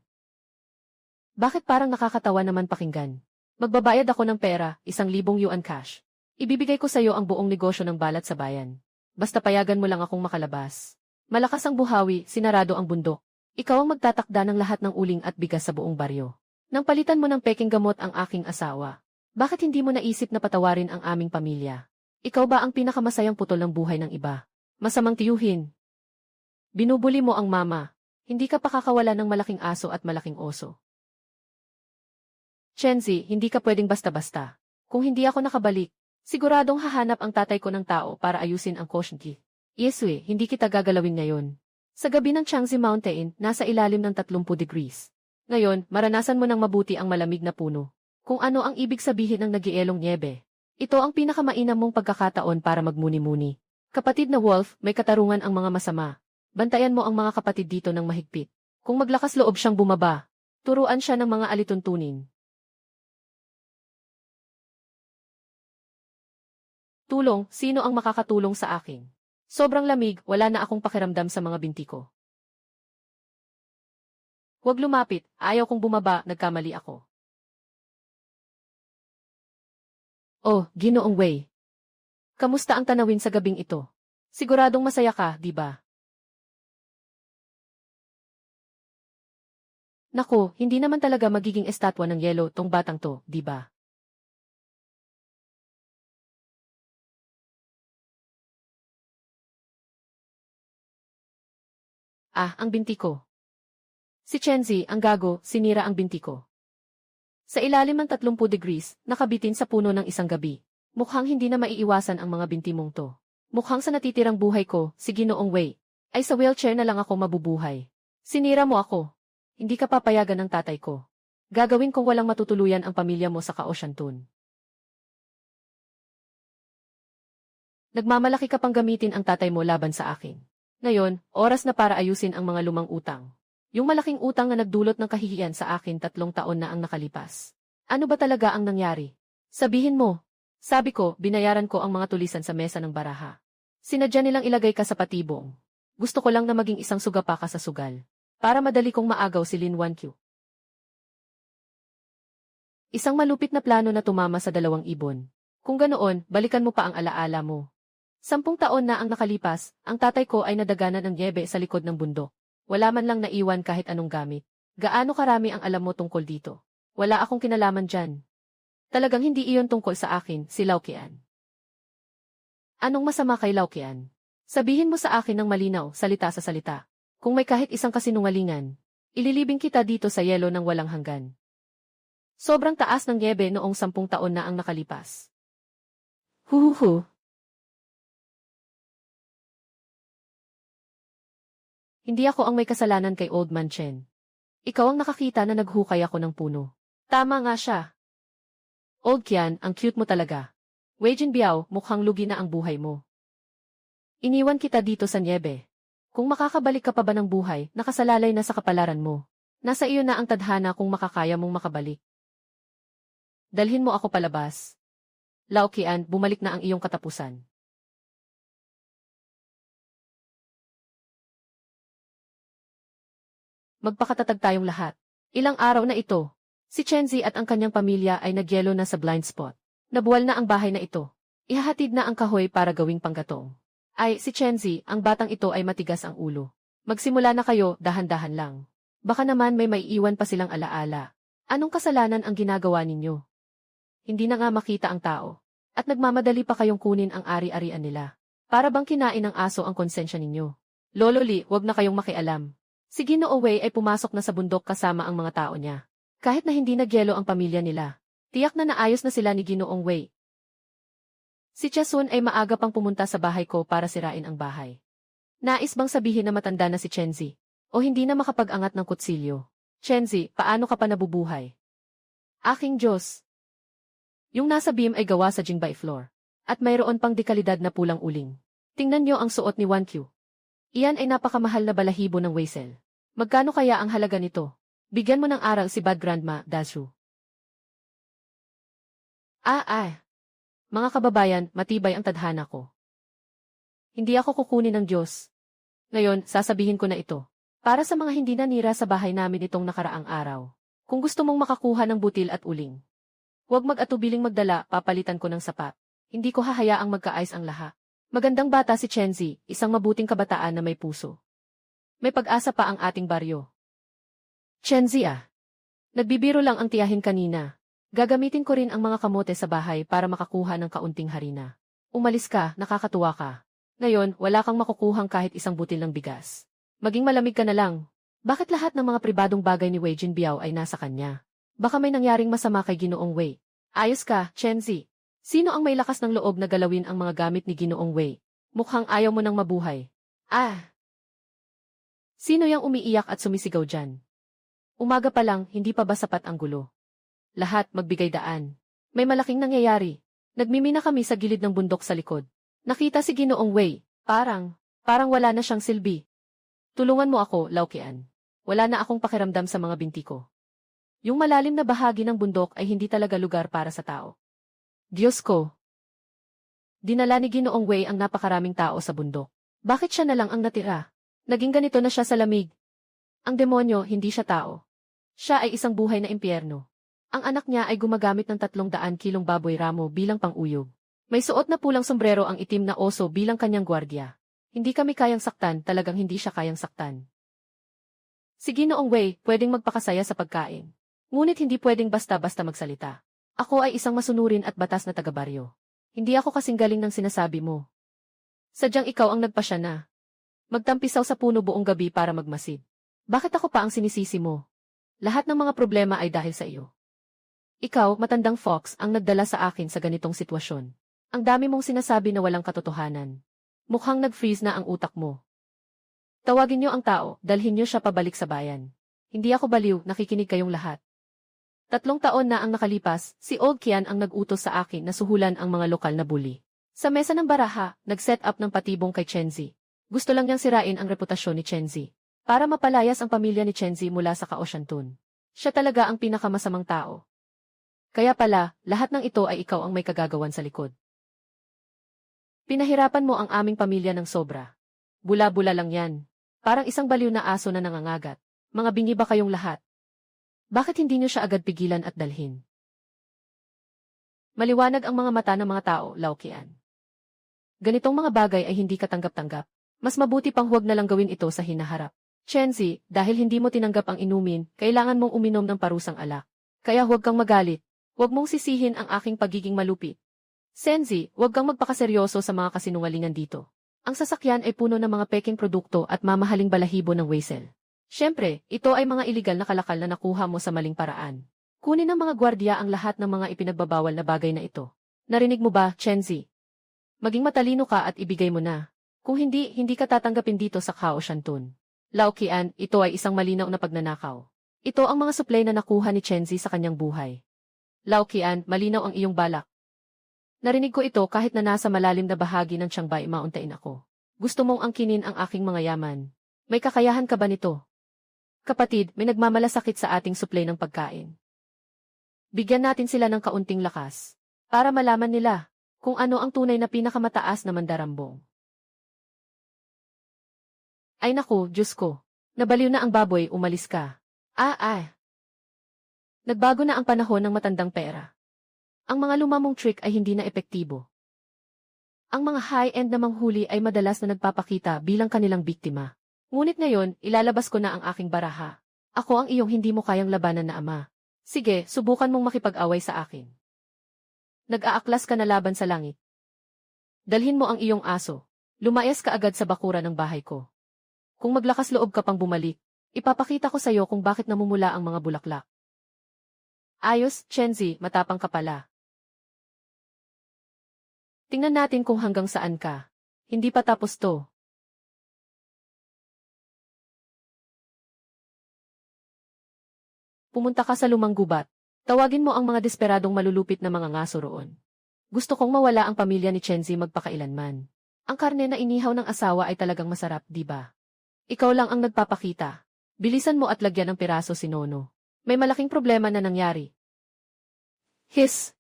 Bakit parang nakakatawa naman pakinggan? Magbabayad ako ng pera, 1,000 yuan cash. Ibibigay ko sa iyo ang buong negosyo ng balat sa bayan. Basta payagan mo lang akong makalabas. Malakas ang buhawi, sinarado ang bundok. Ikaw ang magtatakda ng lahat ng uling at bigas sa buong baryo. Nang palitan mo ng peking gamot ang aking asawa. Bakit hindi mo naisip na patawarin ang aming pamilya? Ikaw ba ang pinakamasayang putol ng buhay ng iba? Masamang tiyuhin. Binubuli mo ang mama. Hindi ka pakakawala ng malaking aso at malaking oso. Chenzi, hindi ka pwedeng basta-basta. Kung hindi ako nakabalik, siguradong hahanap ang tatay ko ng tao para ayusin ang Koshiki. Yeswe, hindi kita gagalawin ngayon. Sa gabi ng Changzi Mountain, nasa ilalim ng 30 degrees. Ngayon, maranasan mo ng mabuti ang malamig na puno. Kung ano ang ibig sabihin ng nagielong niebe. Ito ang pinakamainam mong pagkakataon para magmuni-muni. Kapatid na Wolf, may katarungan ang mga masama. Bantayan mo ang mga kapatid dito ng mahigpit. Kung maglakas loob siyang bumaba, turuan siya ng mga alituntunin. Tulong, sino ang makakatulong sa akin? Sobrang lamig, wala na akong pakiramdam sa mga binti ko. Huwag lumapit, ayaw kong bumaba, nagkamali ako. Oh, Ginoong Wei. Kamusta ang tanawin sa gabing ito? Siguradong masaya ka, di ba? Naku, hindi naman talaga magiging estatwa ng yelo tong batang to, di ba? Ah, ang binti ko. Si Chenzi, ang gago, sinira ang binti ko. Sa ilalim ng 30 degrees, nakabitin sa puno ng isang gabi. Mukhang hindi na maiiwasan ang mga binti mong to. Mukhang sa natitirang buhay ko, si Ginoong Wei, ay sa wheelchair na lang ako mabubuhay. Sinira mo ako. Hindi ka papayagan ng tatay ko. Gagawin kong walang matutuluyan ang pamilya mo sa Kaohsiantun. Nagmamalaki ka pang gamitin ang tatay mo laban sa akin. Ngayon, oras na para ayusin ang mga lumang utang. Yung malaking utang na nagdulot ng kahihiyan sa akin 3 taon na ang nakalipas. Ano ba talaga ang nangyari? Sabihin mo. Sabi ko, binayaran ko ang mga tulisan sa mesa ng baraha. Sinadya nilang ilagay ka sa patibong. Gusto ko lang na maging isang sugapa ka sa sugal. Para madali kong maagaw si Lin Wanqiu. Isang malupit na plano na tumama sa 2 ibon. Kung ganoon, balikan mo pa ang alaala mo. 10 taon na ang nakalipas, ang tatay ko ay nadaganan ng niebe sa likod ng bundok. Wala man lang naiwan kahit anong gamit. Gaano karami ang alam mo tungkol dito? Wala akong kinalaman dyan. Talagang hindi iyon tungkol sa akin, si Lao Qian. Anong masama kay Lao Qian? Sabihin mo sa akin ng malinaw, salita sa salita. Kung may kahit isang kasinungalingan, ililibing kita dito sa yelo ng walang hanggan. Sobrang taas ng niebe noong 10 taon na ang nakalipas. Huhuhu. Hindi ako ang may kasalanan kay Old Man Chen. Ikaw ang nakakita na naghukay ako ng puno. Tama nga siya. Old Qian, ang cute mo talaga. Wei Jinbiao, mukhang lugi na ang buhay mo. Iniwan kita dito sa niebe. Kung makakabalik ka pa ba ng buhay, nakasalalay na sa kapalaran mo. Nasa iyo na ang tadhana kung makakaya mong makabalik. Dalhin mo ako palabas. Lao Qian, bumalik na ang iyong katapusan. Magpakatatag tayong lahat. Ilang araw na ito, si Chenzi at ang kanyang pamilya ay nagyelo na sa blind spot. Nabuwal na ang bahay na ito. Ihahatid na ang kahoy para gawing panggatong. Ay, si Chenzi, ang batang ito ay matigas ang ulo. Magsimula na kayo, dahan-dahan lang. Baka naman may maiiwan pa silang alaala. Anong kasalanan ang ginagawa ninyo? Hindi na nga makita ang tao. At nagmamadali pa kayong kunin ang ari-arian nila. Para bang kinain ng aso ang konsensya ninyo? Lolo Li, wag na kayong makialam. Si Ginoo Wei ay pumasok na sa bundok kasama ang mga tao niya. Kahit na hindi nagyelo ang pamilya nila, tiyak na naayos na sila ni Ginoong Wei. Si Chasun ay maaga pang pumunta sa bahay ko para sirain ang bahay. Nais bang sabihin na matanda na si Chenzi? O hindi na makapag-angat ng kutsilyo? Chenzi, paano ka pa nabubuhay? Aking Diyos! Yung nasa beam ay gawa sa Jingbei floor. At mayroon pang dekalidad na pulang uling. Tingnan niyo ang suot ni Wanqiu. Iyan ay napakamahal na balahibo ng Weisel. Magkano kaya ang halaga nito? Bigyan mo ng aral si Bad Grandma, Dazu. Mga kababayan, matibay ang tadhana ko. Hindi ako kukunin ng Diyos. Ngayon, sasabihin ko na ito. Para sa mga hindi nanira sa bahay namin itong nakaraang araw. Kung gusto mong makakuha ng butil at uling, huwag mag-atubiling magdala, papalitan ko ng sapat. Hindi ko hahayaang magkaayos ang lahat. Magandang bata si Chenzi, isang mabuting kabataan na may puso. May pag-asa pa ang ating baryo. Chenzi nagbibiro lang ang tiyahin kanina. Gagamitin ko rin ang mga kamote sa bahay para makakuha ng kaunting harina. Umalis ka, nakakatuwa ka. Ngayon, wala kang makukuhang kahit isang butil ng bigas. Maging malamig ka na lang. Bakit lahat ng mga pribadong bagay ni Wei Jinbiao ay nasa kanya? Baka may nangyaring masama kay Ginoong Wei. Ayos ka, Chenzi. Sino ang may lakas ng loob na galawin ang mga gamit ni Ginoong Wei? Mukhang ayaw mo nang mabuhay. Sino yang umiiyak at sumisigaw dyan? Umaga pa lang, hindi pa ba sapat ang gulo? Lahat magbigay daan. May malaking nangyayari. Nagmimina kami sa gilid ng bundok sa likod. Nakita si Ginoong Wei. Parang wala na siyang silbi. Tulungan mo ako, Laukian. Wala na akong pakiramdam sa mga binti ko. Yung malalim na bahagi ng bundok ay hindi talaga lugar para sa tao. Diyos ko! Dinala ni Ginoong Wei ang napakaraming tao sa bundok. Bakit siya na lang ang natira? Naging ganito na siya sa lamig. Ang demonyo, hindi siya tao. Siya ay isang buhay na impyerno. Ang anak niya ay gumagamit ng 300 kilong baboy ramo bilang pang-uyog. May suot na pulang sombrero ang itim na oso bilang kanyang gwardya. Hindi kami kayang saktan, talagang hindi siya kayang saktan. Si Ginoong Wei, pwedeng magpakasaya sa pagkain. Ngunit hindi pwedeng basta-basta magsalita. Ako ay isang masunurin at batas na taga-baryo. Hindi ako kasing galing ng sinasabi mo. Sadyang ikaw ang nagpasya na. Magtampisaw sa puno buong gabi para magmasid. Bakit ako pa ang sinisisi mo? Lahat ng mga problema ay dahil sa iyo. Ikaw, matandang fox, ang nagdala sa akin sa ganitong sitwasyon. Ang dami mong sinasabi na walang katotohanan. Mukhang nag-freeze na ang utak mo. Tawagin niyo ang tao, dalhin niyo siya pabalik sa bayan. Hindi ako baliw, nakikinig kayong lahat. 3 taon na ang nakalipas, si Old Kian ang nag-utos sa akin na suhulan ang mga lokal na bully. Sa mesa ng baraha, nag-set up ng patibong kay Chenzi. Gusto lang niyang sirain ang reputasyon ni Chenzi. Para mapalayas ang pamilya ni Chenzi mula sa Kaoshantun. Siya talaga ang pinakamasamang tao. Kaya pala, lahat ng ito ay ikaw ang may kagagawan sa likod. Pinahirapan mo ang aming pamilya ng sobra. Bula-bula lang yan. Parang isang baliw na aso na nangangagat. Mga bingi ba kayong lahat? Bakit hindi niyo siya agad pigilan at dalhin? Maliwanag ang mga mata ng mga tao, Laukian. Ganitong mga bagay ay hindi katanggap-tanggap. Mas mabuti pang huwag na lang gawin ito sa hinaharap. Chenzi, dahil hindi mo tinanggap ang inumin, kailangan mong uminom ng parusang alak. Kaya huwag kang magalit. Huwag mong sisihin ang aking pagiging malupit. Senzi, huwag kang magpakaseryoso sa mga kasinungalingan dito. Ang sasakyan ay puno ng mga peking produkto at mamahaling balahibo ng Weisel. Siyempre, ito ay mga iligal na kalakal na nakuha mo sa maling paraan. Kunin ng mga gwardiya ang lahat ng mga ipinagbabawal na bagay na ito. Narinig mo ba, Chenzi? Maging matalino ka at ibigay mo na. Kung hindi, hindi ka tatanggapin dito sa Kaoshantun. Laukian, ito ay isang malinaw na pagnanakaw. Ito ang mga supply na nakuha ni Chenzi sa kanyang buhay. Laukian, malinaw ang iyong balak. Narinig ko ito kahit na nasa malalim na bahagi ng Qiangbei Mountain ako. Gusto mong angkinin ang aking mga yaman. May kakayahan ka ba nito? Kapatid, may nagmamalasakit sa ating supply ng pagkain. Bigyan natin sila ng kaunting lakas. Para malaman nila kung ano ang tunay na pinakamataas na mandarambong. Ay naku, Diyos ko. Nabaliw na ang baboy, umalis ka. Nagbago na ang panahon ng matandang pera. Ang mga lumamong trick ay hindi na epektibo. Ang mga high-end na manghuli ay madalas na nagpapakita bilang kanilang biktima. Ngunit ngayon, ilalabas ko na ang aking baraha. Ako ang iyong hindi mo kayang labanan na ama. Sige, subukan mong makipag-away sa akin. Nag-aaklas ka na laban sa langit. Dalhin mo ang iyong aso. Lumayas ka agad sa bakura ng bahay ko. Kung maglakas loob ka pang bumalik, ipapakita ko sa iyo kung bakit namumula ang mga bulaklak. Ayos, Chenzi, matapang ka pala. Tingnan natin kung hanggang saan ka. Hindi pa tapos to. Pumunta ka sa lumang gubat. Tawagin mo ang mga desperadong malulupit na mga ngaso roon. Gusto kong mawala ang pamilya ni Chenzi magpakailanman. Ang karne na inihaw ng asawa ay talagang masarap, di ba? Ikaw lang ang nagpapakita. Bilisan mo at lagyan ng piraso si Nono. May malaking problema na nangyari. His!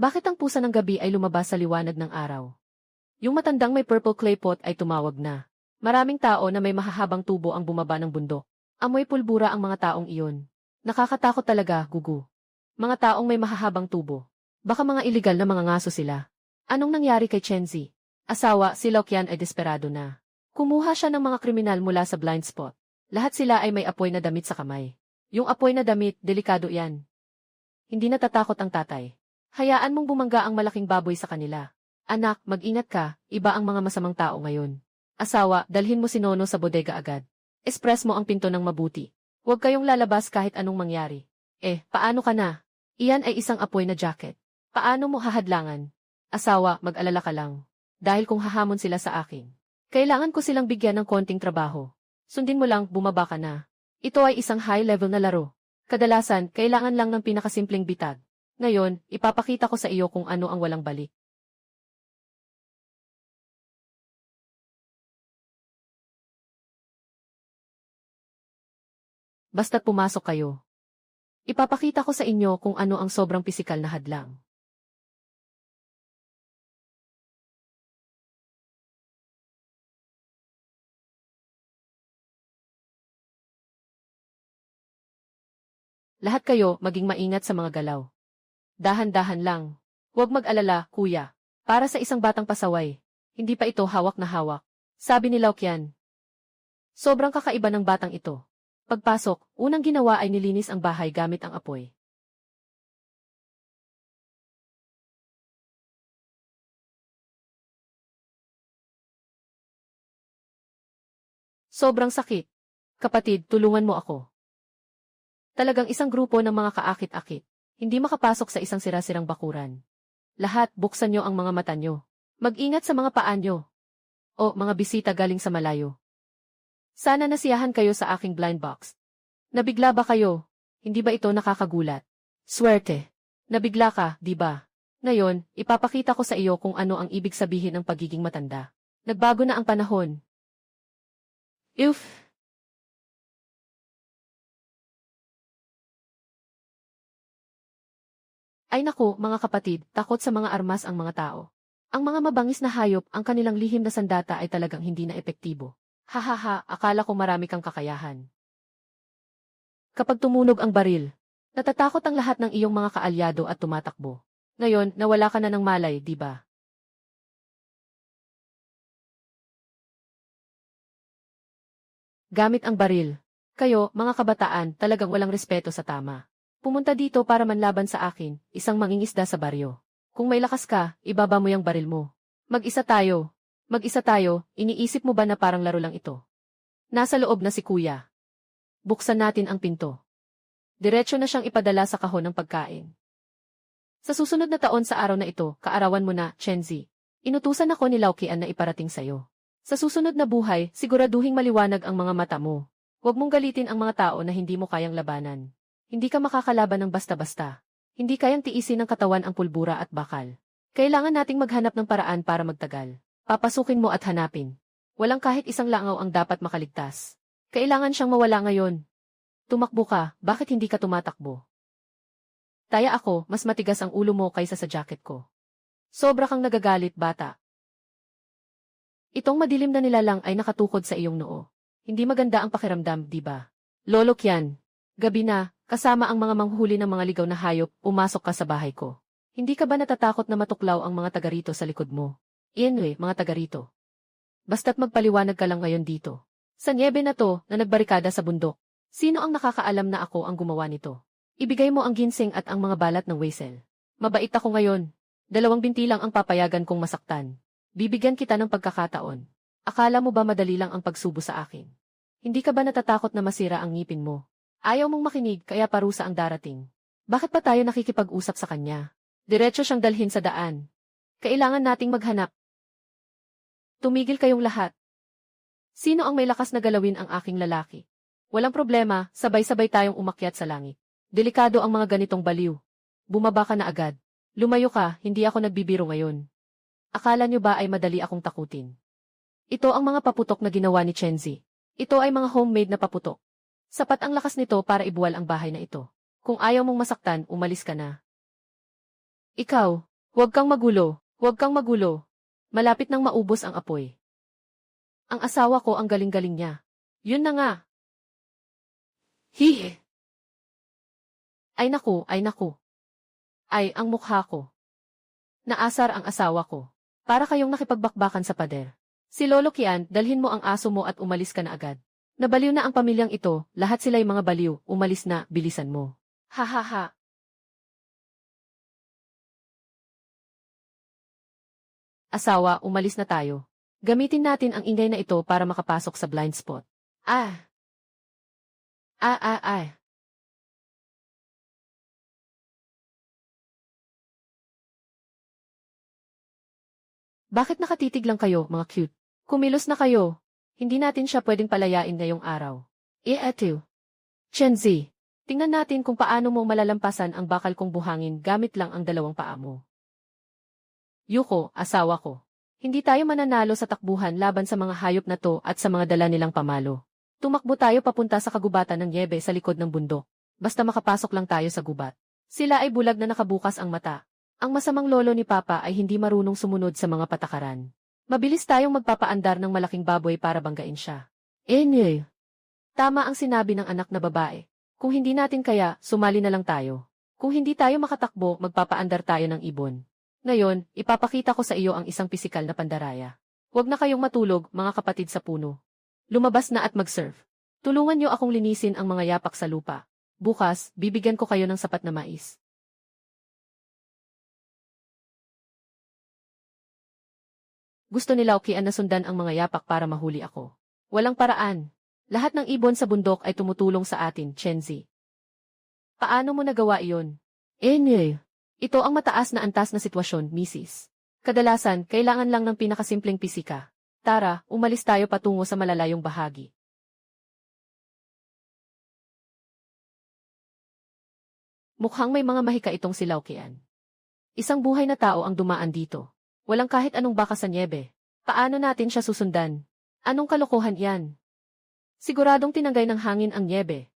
Bakit ang pusa ng gabi ay lumabas sa liwanag ng araw? Yung matandang may purple clay pot ay tumawag na. Maraming tao na may mahahabang tubo ang bumaba ng bundok. Amoy pulbura ang mga taong iyon. Nakakatakot talaga, Gugu. Mga taong may mahahabang tubo. Baka mga iligal na mga ngaso sila. Anong nangyari kay Chenzi? Asawa, si Laoqian ay desperado na. Kumuha siya ng mga kriminal mula sa blind spot. Lahat sila ay may apoy na damit sa kamay. Yung apoy na damit, delikado yan. Hindi natatakot ang tatay. Hayaan mong bumangga ang malaking baboy sa kanila. Anak, mag-ingat ka, iba ang mga masamang tao ngayon. Asawa, dalhin mo si Nono sa bodega agad. Espress mo ang pinto ng mabuti. Huwag kayong lalabas kahit anong mangyari. Paano ka na? Iyan ay isang apoy na jacket. Paano mo hahadlangan? Asawa, mag-alala ka lang. Dahil kung hahamon sila sa akin, kailangan ko silang bigyan ng konting trabaho. Sundin mo lang, bumaba ka na. Ito ay isang high-level na laro. Kadalasan, kailangan lang ng pinakasimpleng bitag. Ngayon, ipapakita ko sa iyo kung ano ang walang balik. Basta't pumasok kayo. Ipapakita ko sa inyo kung ano ang sobrang pisikal na hadlang. Lahat kayo, maging maingat sa mga galaw. Dahan-dahan lang. Huwag mag-alala, kuya. Para sa isang batang pasaway, hindi pa ito hawak na hawak. Sabi ni Laoqian. Sobrang kakaiba ng batang ito. Pagpasok, unang ginawa ay nilinis ang bahay gamit ang apoy. Sobrang sakit. Kapatid, tulungan mo ako. Talagang isang grupo ng mga kaakit-akit. Hindi makapasok sa isang sira-sirang bakuran. Lahat, buksan nyo ang mga mata nyo. Mag-ingat sa mga paa nyo. O, mga bisita galing sa malayo. Sana nasiyahan kayo sa aking blind box. Nabigla ba kayo? Hindi ba ito nakakagulat? Swerte. Nabigla ka, di ba? Ngayon, ipapakita ko sa iyo kung ano ang ibig sabihin ng pagiging matanda. Nagbago na ang panahon. Uff! Ay naku, mga kapatid, takot sa mga armas ang mga tao. Ang mga mabangis na hayop, ang kanilang lihim na sandata ay talagang hindi na epektibo. Hahaha, akala ko marami kang kakayahan. Kapag tumunog ang baril, natatakot ang lahat ng iyong mga kaalyado at tumatakbo. Ngayon, nawala ka na ng malay, di ba? Gamit ang baril. Kayo, mga kabataan, talagang walang respeto sa tama. Pumunta dito para manlaban sa akin, isang mangingisda sa baryo. Kung may lakas ka, ibaba mo yung baril mo. Mag-isa tayo. Mag-isa tayo, iniisip mo ba na parang laro lang ito? Nasa loob na si kuya. Buksan natin ang pinto. Diretso na siyang ipadala sa kahon ng pagkain. Sa susunod na taon sa araw na ito, kaarawan mo na, Chenzi. Inutusan ako ni Laoqian na iparating sa'yo. Sa susunod na buhay, siguraduhing maliwanag ang mga mata mo. Huwag mong galitin ang mga tao na hindi mo kayang labanan. Hindi ka makakalaban ng basta-basta. Hindi kayang tiisin ng katawan ang pulbura at bakal. Kailangan nating maghanap ng paraan para magtagal. Papasukin mo at hanapin. Walang kahit isang langaw ang dapat makaligtas. Kailangan siyang mawala ngayon. Tumakbo ka, bakit hindi ka tumatakbo? Taya ako, mas matigas ang ulo mo kaysa sa jacket ko. Sobra kang nagagalit, bata. Itong madilim na nilalang ay nakatukod sa iyong noo. Hindi maganda ang pakiramdam, di ba? Lolo Kian, gabi na, kasama ang mga manghuli ng mga ligaw na hayop, pumasok ka sa bahay ko. Hindi ka ba natatakot na matuklaw ang mga taga rito sa likod mo? Iyan mga taga rito. Basta't magpaliwanag ka lang ngayon dito. Sa niebe na to, na nagbarikada sa bundok. Sino ang nakakaalam na ako ang gumawa nito? Ibigay mo ang ginseng at ang mga balat ng Weisel. Mabait ako ngayon. 2 binti lang ang papayagan kong masaktan. Bibigyan kita ng pagkakataon. Akala mo ba madali lang ang pagsubo sa akin? Hindi ka ba natatakot na masira ang ngipin mo? Ayaw mong makinig kaya parusa ang darating. Bakit pa tayo nakikipag-usap sa kanya? Diretso siyang dalhin sa daan. Kailangan nating maghanap. Tumigil kayong lahat. Sino ang may lakas na galawin ang aking lalaki? Walang problema, sabay-sabay tayong umakyat sa langit. Delikado ang mga ganitong baliw. Bumaba ka na agad. Lumayo ka, hindi ako nagbibiro ngayon. Akala nyo ba ay madali akong takutin? Ito ang mga paputok na ginawa ni Chenzi. Ito ay mga homemade na paputok. Sapat ang lakas nito para ibuwal ang bahay na ito. Kung ayaw mong masaktan, umalis ka na. Ikaw, huwag kang magulo, huwag kang magulo. Malapit nang maubos ang apoy. Ang asawa ko ang galing-galing niya. Yun na nga. Hihi. Ay naku, ay naku. Ay, ang mukha ko. Naasar ang asawa ko. Para kayong nakipagbakbakan sa pader. Si Lolo Kian, dalhin mo ang aso mo at umalis ka na agad. Nabaliw na ang pamilyang ito, lahat sila'y mga baliw, umalis na, bilisan mo. Ha ha ha. Asawa, umalis na tayo. Gamitin natin ang ingay na ito para makapasok sa blind spot. Ah. Ah ah ah. Bakit nakatitig lang kayo, mga cute? Kumilos na kayo. Hindi natin siya pwedeng palayain ngayong araw. Eto. Chenzi, tingnan natin kung paano mo malalampasan ang bakal kong buhangin gamit lang ang dalawang paa mo. Yuko, asawa ko. Hindi tayo mananalo sa takbuhan laban sa mga hayop na to at sa mga dala nilang pamalo. Tumakbo tayo papunta sa kagubatan ng Niebe sa likod ng bundok. Basta makapasok lang tayo sa gubat. Sila ay bulag na nakabukas ang mata. Ang masamang lolo ni Papa ay hindi marunong sumunod sa mga patakaran. Mabilis tayong magpapaandar ng malaking baboy para banggain siya. Enye. Tama ang sinabi ng anak na babae. Kung hindi natin kaya, sumali na lang tayo. Kung hindi tayo makatakbo, magpapaandar tayo ng ibon. Ngayon, ipapakita ko sa iyo ang isang pisikal na pandaraya. Huwag na kayong matulog, mga kapatid sa puno. Lumabas na at mag-surf. Tulungan niyo akong linisin ang mga yapak sa lupa. Bukas, bibigyan ko kayo ng sapat na mais. Gusto ni Lao Kian na sundan ang mga yapak para mahuli ako. Walang paraan. Lahat ng ibon sa bundok ay tumutulong sa atin, Chenzi. Paano mo nagawa iyon? Enye. Ito ang mataas na antas na sitwasyon, Mrs. Kadalasan, kailangan lang ng pinakasimpleng pisika. Tara, umalis tayo patungo sa malalayong bahagi. Mukhang may mga mahika itong si Lao Kian. Isang buhay na tao ang dumaan dito. Walang kahit anong baka sa niebe. Paano natin siya susundan? Anong kalokohan yan? Siguradong tinanggay ng hangin ang niebe.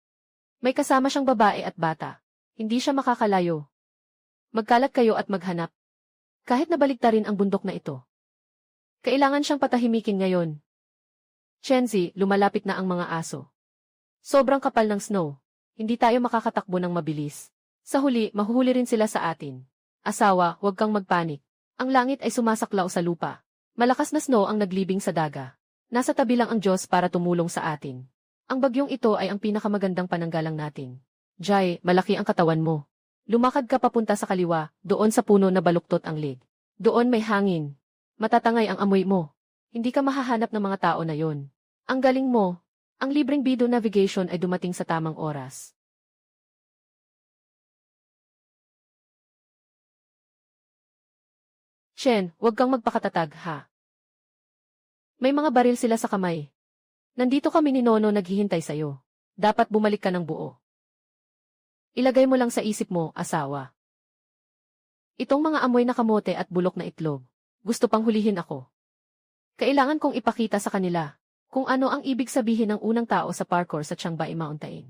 May kasama siyang babae at bata. Hindi siya makakalayo. Magkalat kayo at maghanap. Kahit nabaligtarin ang bundok na ito. Kailangan siyang patahimikin ngayon. Chenzi, lumalapit na ang mga aso. Sobrang kapal ng snow. Hindi tayo makakatakbo ng mabilis. Sa huli, mahuhuli rin sila sa atin. Asawa, huwag kang magpanik. Ang langit ay sumasaklaw sa lupa. Malakas na snow ang naglibing sa daga. Nasa tabi lang ang Diyos para tumulong sa atin. Ang bagyong ito ay ang pinakamagandang pananggalang natin. Jai, malaki ang katawan mo. Lumakad ka papunta sa kaliwa, doon sa puno na baluktot ang lig. Doon may hangin. Matatangay ang amoy mo. Hindi ka mahahanap ng mga tao na yon. Ang galing mo. Ang libreng video navigation ay dumating sa tamang oras. Shen, huwag kang magpakatatag, ha? May mga baril sila sa kamay. Nandito kami ni Nono naghihintay sa'yo. Dapat bumalik ka ng buo. Ilagay mo lang sa isip mo, asawa. Itong mga amoy na kamote at bulok na itlog. Gusto pang hulihin ako. Kailangan kong ipakita sa kanila kung ano ang ibig sabihin ng unang tao sa parkour sa Chiangbai Mountain.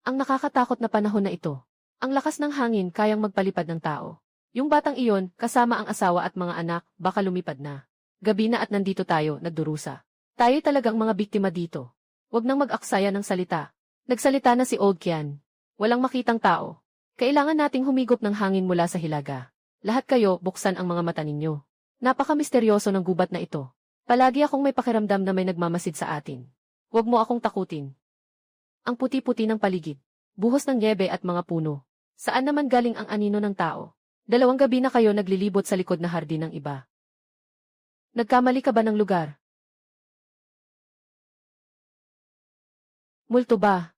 Ang nakakatakot na panahon na ito. Ang lakas ng hangin kayang magpalipad ng tao. Yung batang iyon, kasama ang asawa at mga anak, baka lumipad na. Gabi na at nandito tayo, nagdurusa. Tayo'y talagang mga biktima dito. Huwag nang mag-aksaya ng salita. Nagsalita na si Old Kian. Walang makitang tao. Kailangan nating humigop ng hangin mula sa hilaga. Lahat kayo, buksan ang mga mata ninyo. Napaka-misteryoso ng gubat na ito. Palagi akong may pakiramdam na may nagmamasid sa atin. Huwag mo akong takutin. Ang puti-puti ng paligid. Buhos ng niebe at mga puno. Saan naman galing ang anino ng tao? 2 gabi na kayo naglilibot sa likod na hardin ng iba. Nagkamali ka ba ng lugar? Multo ba?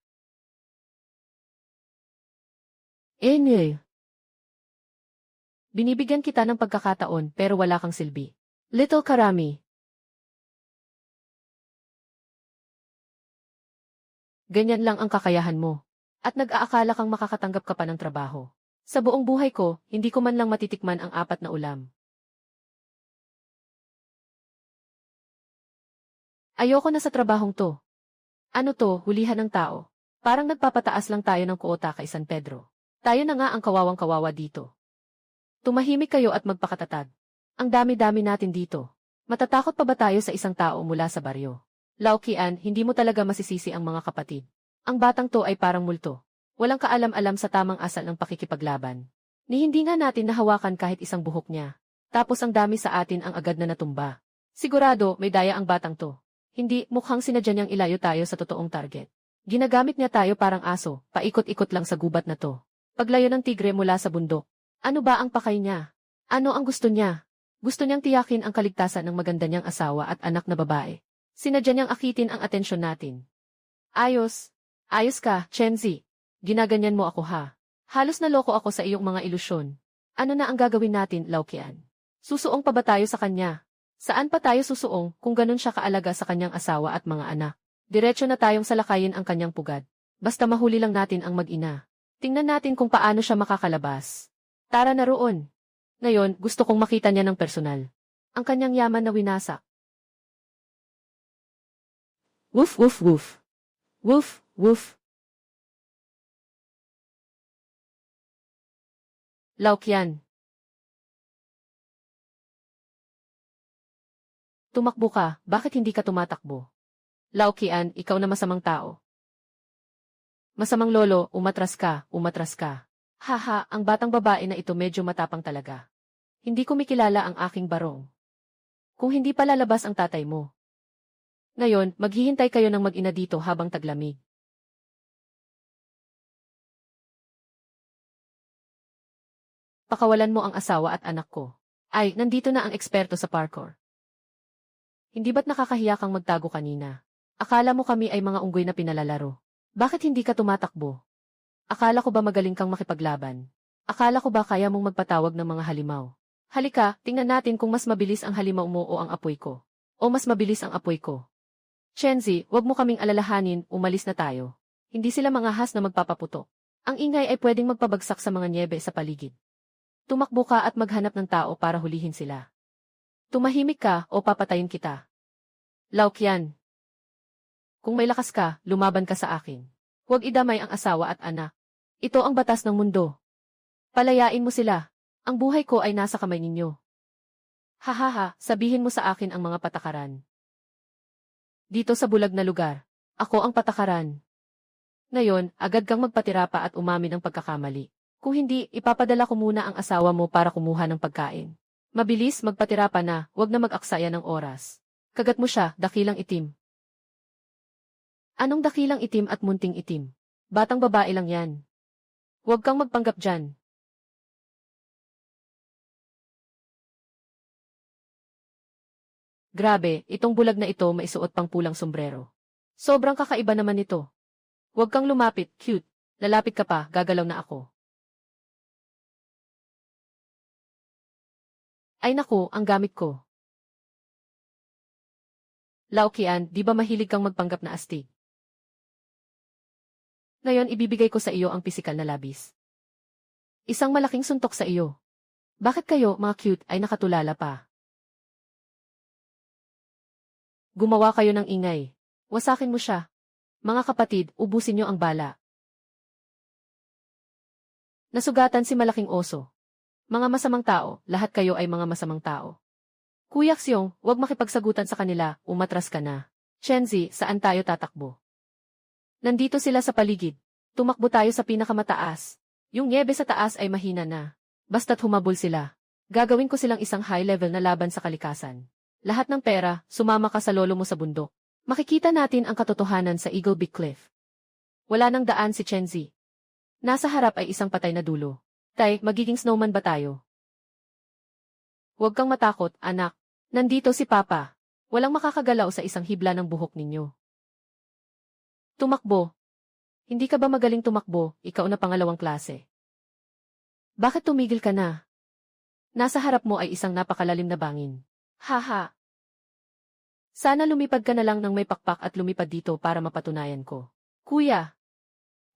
Enye. Binibigyan kita ng pagkakataon pero wala kang silbi. Little Karami. Ganyan lang ang kakayahan mo. At nag-aakala kang makakatanggap ka pa ng trabaho. Sa buong buhay ko, hindi ko man lang matitikman ang 4 na ulam. Ayoko na sa trabahong to. Ano to, hulihan ng tao. Parang nagpapataas lang tayo ng kuota kay San Pedro. Tayo na nga ang kawawang-kawawa dito. Tumahimik kayo at magpakatatag. Ang dami-dami natin dito. Matatakot pa ba tayo sa isang tao mula sa baryo? Laukian, hindi mo talaga masisisi ang mga kapatid. Ang batang to ay parang multo. Walang kaalam-alam sa tamang asal ng pakikipaglaban. Ni hindi nga natin nahawakan kahit isang buhok niya. Tapos ang dami sa atin ang agad na natumba. Sigurado, may daya ang batang to. Hindi, mukhang sinadya niyang ilayo tayo sa totoong target. Ginagamit niya tayo parang aso, paikot-ikot lang sa gubat na to. Paglayo ng tigre mula sa bundok. Ano ba ang pakay niya? Ano ang gusto niya? Gusto niyang tiyakin ang kaligtasan ng maganda niyang asawa at anak na babae. Sinadya niyang akitin ang atensyon natin. Ayos. Ayos ka, Chenzi. Ginaganyan mo ako ha. Halos naloko ako sa iyong mga ilusyon. Ano na ang gagawin natin, Laukian? Susuong pa ba tayo sa kanya? Saan pa tayo susuong kung ganun siya kaalaga sa kanyang asawa at mga anak? Diretso na tayong salakayin ang kanyang pugad. Basta mahuli lang natin ang mag-ina. Tingnan natin kung paano siya makakalabas. Tara na roon. Ngayon, gusto kong makita niya ng personal. Ang kanyang yaman na winasak. Woof woof woof. Woof woof. Laukian. Tumakbo ka, bakit hindi ka tumatakbo? Laukian, ikaw na masamang tao. Masamang lolo, umatras ka, umatras ka. Haha, ang batang babae na ito medyo matapang talaga. Hindi ko mikilala ang aking barong. Kung hindi pa lalabas ang tatay mo. Ngayon, maghihintay kayo ng mag-ina dito habang taglamig. Pakawalan mo ang asawa at anak ko. Ay, nandito na ang eksperto sa parkour. Hindi ba't nakakahiya kang magtago kanina? Akala mo kami ay mga unggoy na pinalalaro. Bakit hindi ka tumatakbo? Akala ko ba magaling kang makipaglaban? Akala ko ba kaya mong magpatawag ng mga halimaw? Halika, tingnan natin kung mas mabilis ang halimaw mo o ang apoy ko. O mas mabilis ang apoy ko. Chenzi, wag mo kaming alalahanin, umalis na tayo. Hindi sila mga has na magpapaputok. Ang ingay ay pwedeng magpabagsak sa mga nyebe sa paligid. Tumakbo ka at maghanap ng tao para hulihin sila. Tumahimik ka o papatayin kita. Laukian. Kung may lakas ka, lumaban ka sa akin. Huwag idamay ang asawa at anak. Ito ang batas ng mundo. Palayain mo sila. Ang buhay ko ay nasa kamay ninyo. Hahaha, sabihin mo sa akin ang mga patakaran. Dito sa bulag na lugar, ako ang patakaran. Ngayon, agad kang magpatira pa at umamin ng pagkakamali. Kung hindi, ipapadala ko muna ang asawa mo para kumuha ng pagkain. Mabilis, magpatira pa na, huwag na mag-aksaya ng oras. Kagat mo siya, dakilang itim. Anong dakilang itim at munting itim? Batang babae lang yan. Huwag kang magpanggap dyan. Grabe, itong bulag na ito maisuot pang pulang sombrero. Sobrang kakaiba naman ito. Huwag kang lumapit, cute. Lalapit ka pa, gagalaw na ako. Ay naku, ang gamit ko. Laukian, di ba mahilig kang magpanggap na astig? Ngayon ibibigay ko sa iyo ang pisikal na labis. Isang malaking suntok sa iyo. Bakit kayo, mga cute, ay nakatulala pa? Gumawa kayo ng ingay. Wasakin mo siya. Mga kapatid, ubusin niyo ang bala. Nasugatan si malaking oso. Mga masamang tao, lahat kayo ay mga masamang tao. Kuya Xiong, huwag makipagsagutan sa kanila, umatras ka na. Chenzi, saan tayo tatakbo? Nandito sila sa paligid. Tumakbo tayo sa pinakamataas. Yung nyebe sa taas ay mahina na. Basta't humabol sila. Gagawin ko silang isang high-level na laban sa kalikasan. Lahat ng pera, sumama ka sa lolo mo sa bundok. Makikita natin ang katotohanan sa Eagle Big Cliff. Wala nang daan si Chenzi. Nasa harap ay isang patay na dulo. Tay, magiging snowman ba tayo? Huwag kang matakot, anak. Nandito si Papa. Walang makakagalaw sa isang hibla ng buhok ninyo. Tumakbo. Hindi ka ba magaling tumakbo, ikaw na pangalawang klase? Bakit tumigil ka na? Nasa harap mo ay isang napakalalim na bangin. Haha. Sana lumipad ka na lang ng may pakpak at lumipad dito para mapatunayan ko. Kuya.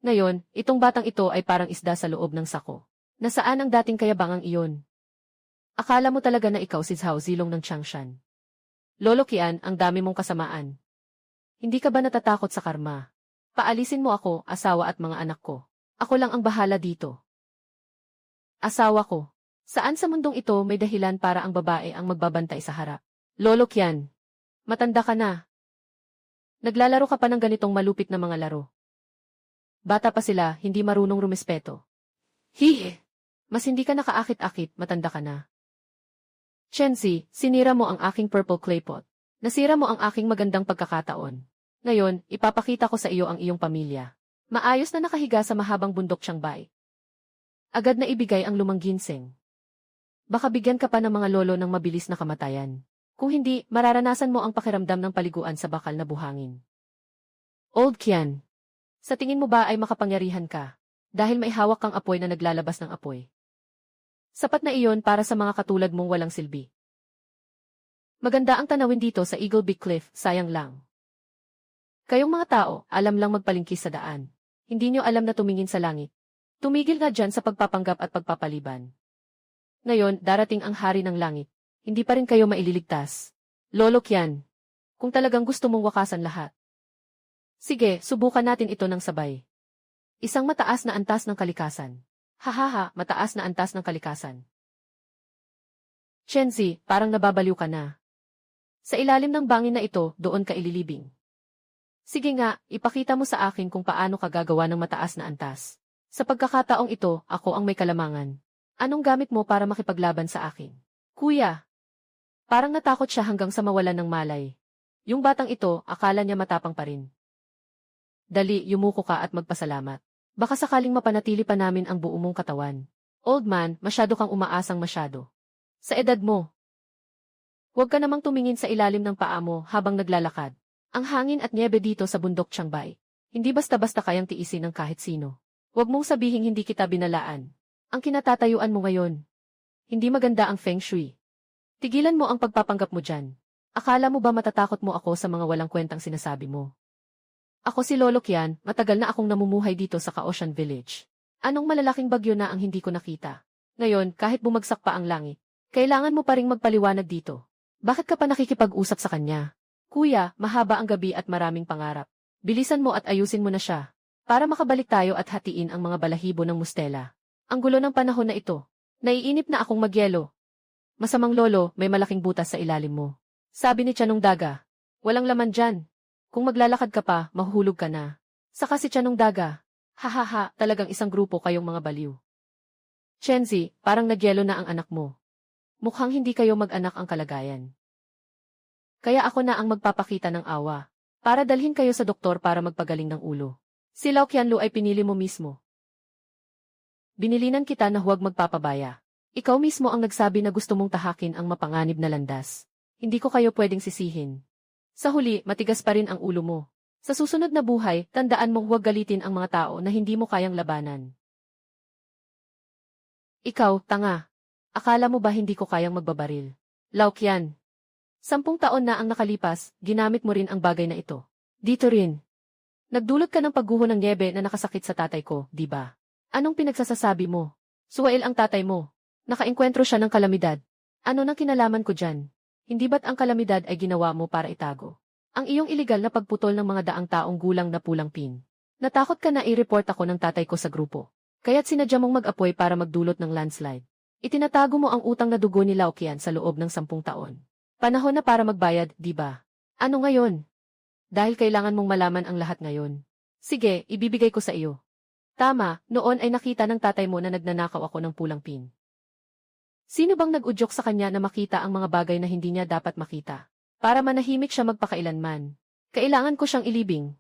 Ngayon, itong batang ito ay parang isda sa loob ng sako. Nasaan ang dating kayabangang iyon? Akala mo talaga na ikaw si Zhao Zilong ng Changshan. Lolo Qian, ang dami mong kasamaan. Hindi ka ba natatakot sa karma? Paalisin mo ako, asawa at mga anak ko. Ako lang ang bahala dito. Asawa ko. Saan sa mundong ito may dahilan para ang babae ang magbabantay sa harap? Lolo Kian. Matanda ka na. Naglalaro ka pa ng ganitong malupit na mga laro. Bata pa sila, hindi marunong rumespeto. Hihe! Mas hindi ka nakaakit-akit, matanda ka na. Chenzi, sinira mo ang aking purple clay pot. Nasira mo ang aking magandang pagkakataon. Ngayon, ipapakita ko sa iyo ang iyong pamilya. Maayos na nakahiga sa mahabang bundok Chiangbay. Agad na ibigay ang lumang ginseng. Baka bigyan ka pa ng mga lolo ng mabilis na kamatayan. Kung hindi, mararanasan mo ang pakiramdam ng paliguan sa bakal na buhangin. Old Kian. Sa tingin mo ba ay makapangyarihan ka? Dahil may hawak kang apoy na naglalabas ng apoy. Sapat na iyon para sa mga katulad mong walang silbi. Maganda ang tanawin dito sa Eagle Beak Cliff, sayang lang. Kayong mga tao, alam lang magpalingkis sa daan. Hindi nyo alam na tumingin sa langit. Tumigil na dyan sa pagpapanggap at pagpapaliban. Ngayon, darating ang hari ng langit. Hindi pa rin kayo maililigtas. Lolo Kian. Kung talagang gusto mong wakasan lahat. Sige, subukan natin ito ng sabay. Isang mataas na antas ng kalikasan. Hahaha, mataas na antas ng kalikasan. Chenzi, parang nababaliw ka na. Sa ilalim ng bangin na ito, doon ka ililibing. Sige nga, ipakita mo sa akin kung paano ka gagawa ng mataas na antas. Sa pagkakataong ito, ako ang may kalamangan. Anong gamit mo para makipaglaban sa akin? Kuya. Parang natakot siya hanggang sa mawalan ng malay. Yung batang ito, akala niya matapang pa rin. Dali, yumuko ka at magpasalamat. Baka sakaling mapanatili pa namin ang buo mong katawan. Old man, masyado kang umaasang masyado. Sa edad mo. Huwag ka namang tumingin sa ilalim ng paa mo habang naglalakad. Ang hangin at niebe dito sa bundok Chiangbay. Hindi basta-basta kayang tiisin ng kahit sino. Huwag mong sabihing hindi kita binalaan. Ang kinatatayuan mo ngayon. Hindi maganda ang feng shui. Tigilan mo ang pagpapanggap mo dyan. Akala mo ba matatakot mo ako sa mga walang kwentang sinasabi mo? Ako si Lolo Kian, matagal na akong namumuhay dito sa Kaotian Village. Anong malalaking bagyo na ang hindi ko nakita? Ngayon, kahit bumagsak pa ang langit, kailangan mo pa ring magpaliwanag dito. Bakit ka pa nakikipag-usap sa kanya? Kuya, mahaba ang gabi at maraming pangarap. Bilisan mo at ayusin mo na siya. Para makabalik tayo at hatiin ang mga balahibo ng mustela. Ang gulo ng panahon na ito. Naiinip na akong magyelo. Masamang lolo, may malaking butas sa ilalim mo. Sabi ni Tianong Daga. Walang laman dyan. Kung maglalakad ka pa, mahuhulog ka na. Saka si Tianong Daga. Hahaha, talagang isang grupo kayong mga baliw. Chenzi, parang nagyelo na ang anak mo. Mukhang hindi kayo mag-anak ang kalagayan. Kaya ako na ang magpapakita ng awa. Para dalhin kayo sa doktor para magpagaling ng ulo. Si Lao Qianlu ay pinili mo mismo. Binilinan kita na huwag magpapabaya. Ikaw mismo ang nagsabi na gusto mong tahakin ang mapanganib na landas. Hindi ko kayo pwedeng sisihin. Sa huli, matigas pa rin ang ulo mo. Sa susunod na buhay, tandaan mong huwag galitin ang mga tao na hindi mo kayang labanan. Ikaw, tanga. Akala mo ba hindi ko kayang magbabaril? Lao Qian. 10 taon na ang nakalipas, ginamit mo rin ang bagay na ito. Dito rin. Nagdulot ka ng pagguho ng niebe na nakasakit sa tatay ko, di ba? Anong pinagsasasabi mo? Suwail ang tatay mo. Nakaengkwentro siya ng kalamidad. Ano nang kinalaman ko dyan? Hindi ba't ang kalamidad ay ginawa mo para itago? Ang iyong iligal na pagputol ng mga daang taong gulang na pulang pin. Natakot ka na i-report ako ng tatay ko sa grupo. Kaya't sinadya mong mag-apoy para magdulot ng landslide. Itinatago mo ang utang na dugo ni Lao Qian sa loob ng 10 taon. Panahon na para magbayad, di ba? Ano ngayon? Dahil kailangan mong malaman ang lahat ngayon. Sige, ibibigay ko sa iyo. Tama, noon ay nakita ng tatay mo na nagnanakaw ako ng pulang pin. Sino bang nag-udyok sa kanya na makita ang mga bagay na hindi niya dapat makita? Para manahimik siya magpakailanman. Kailangan ko siyang ilibing.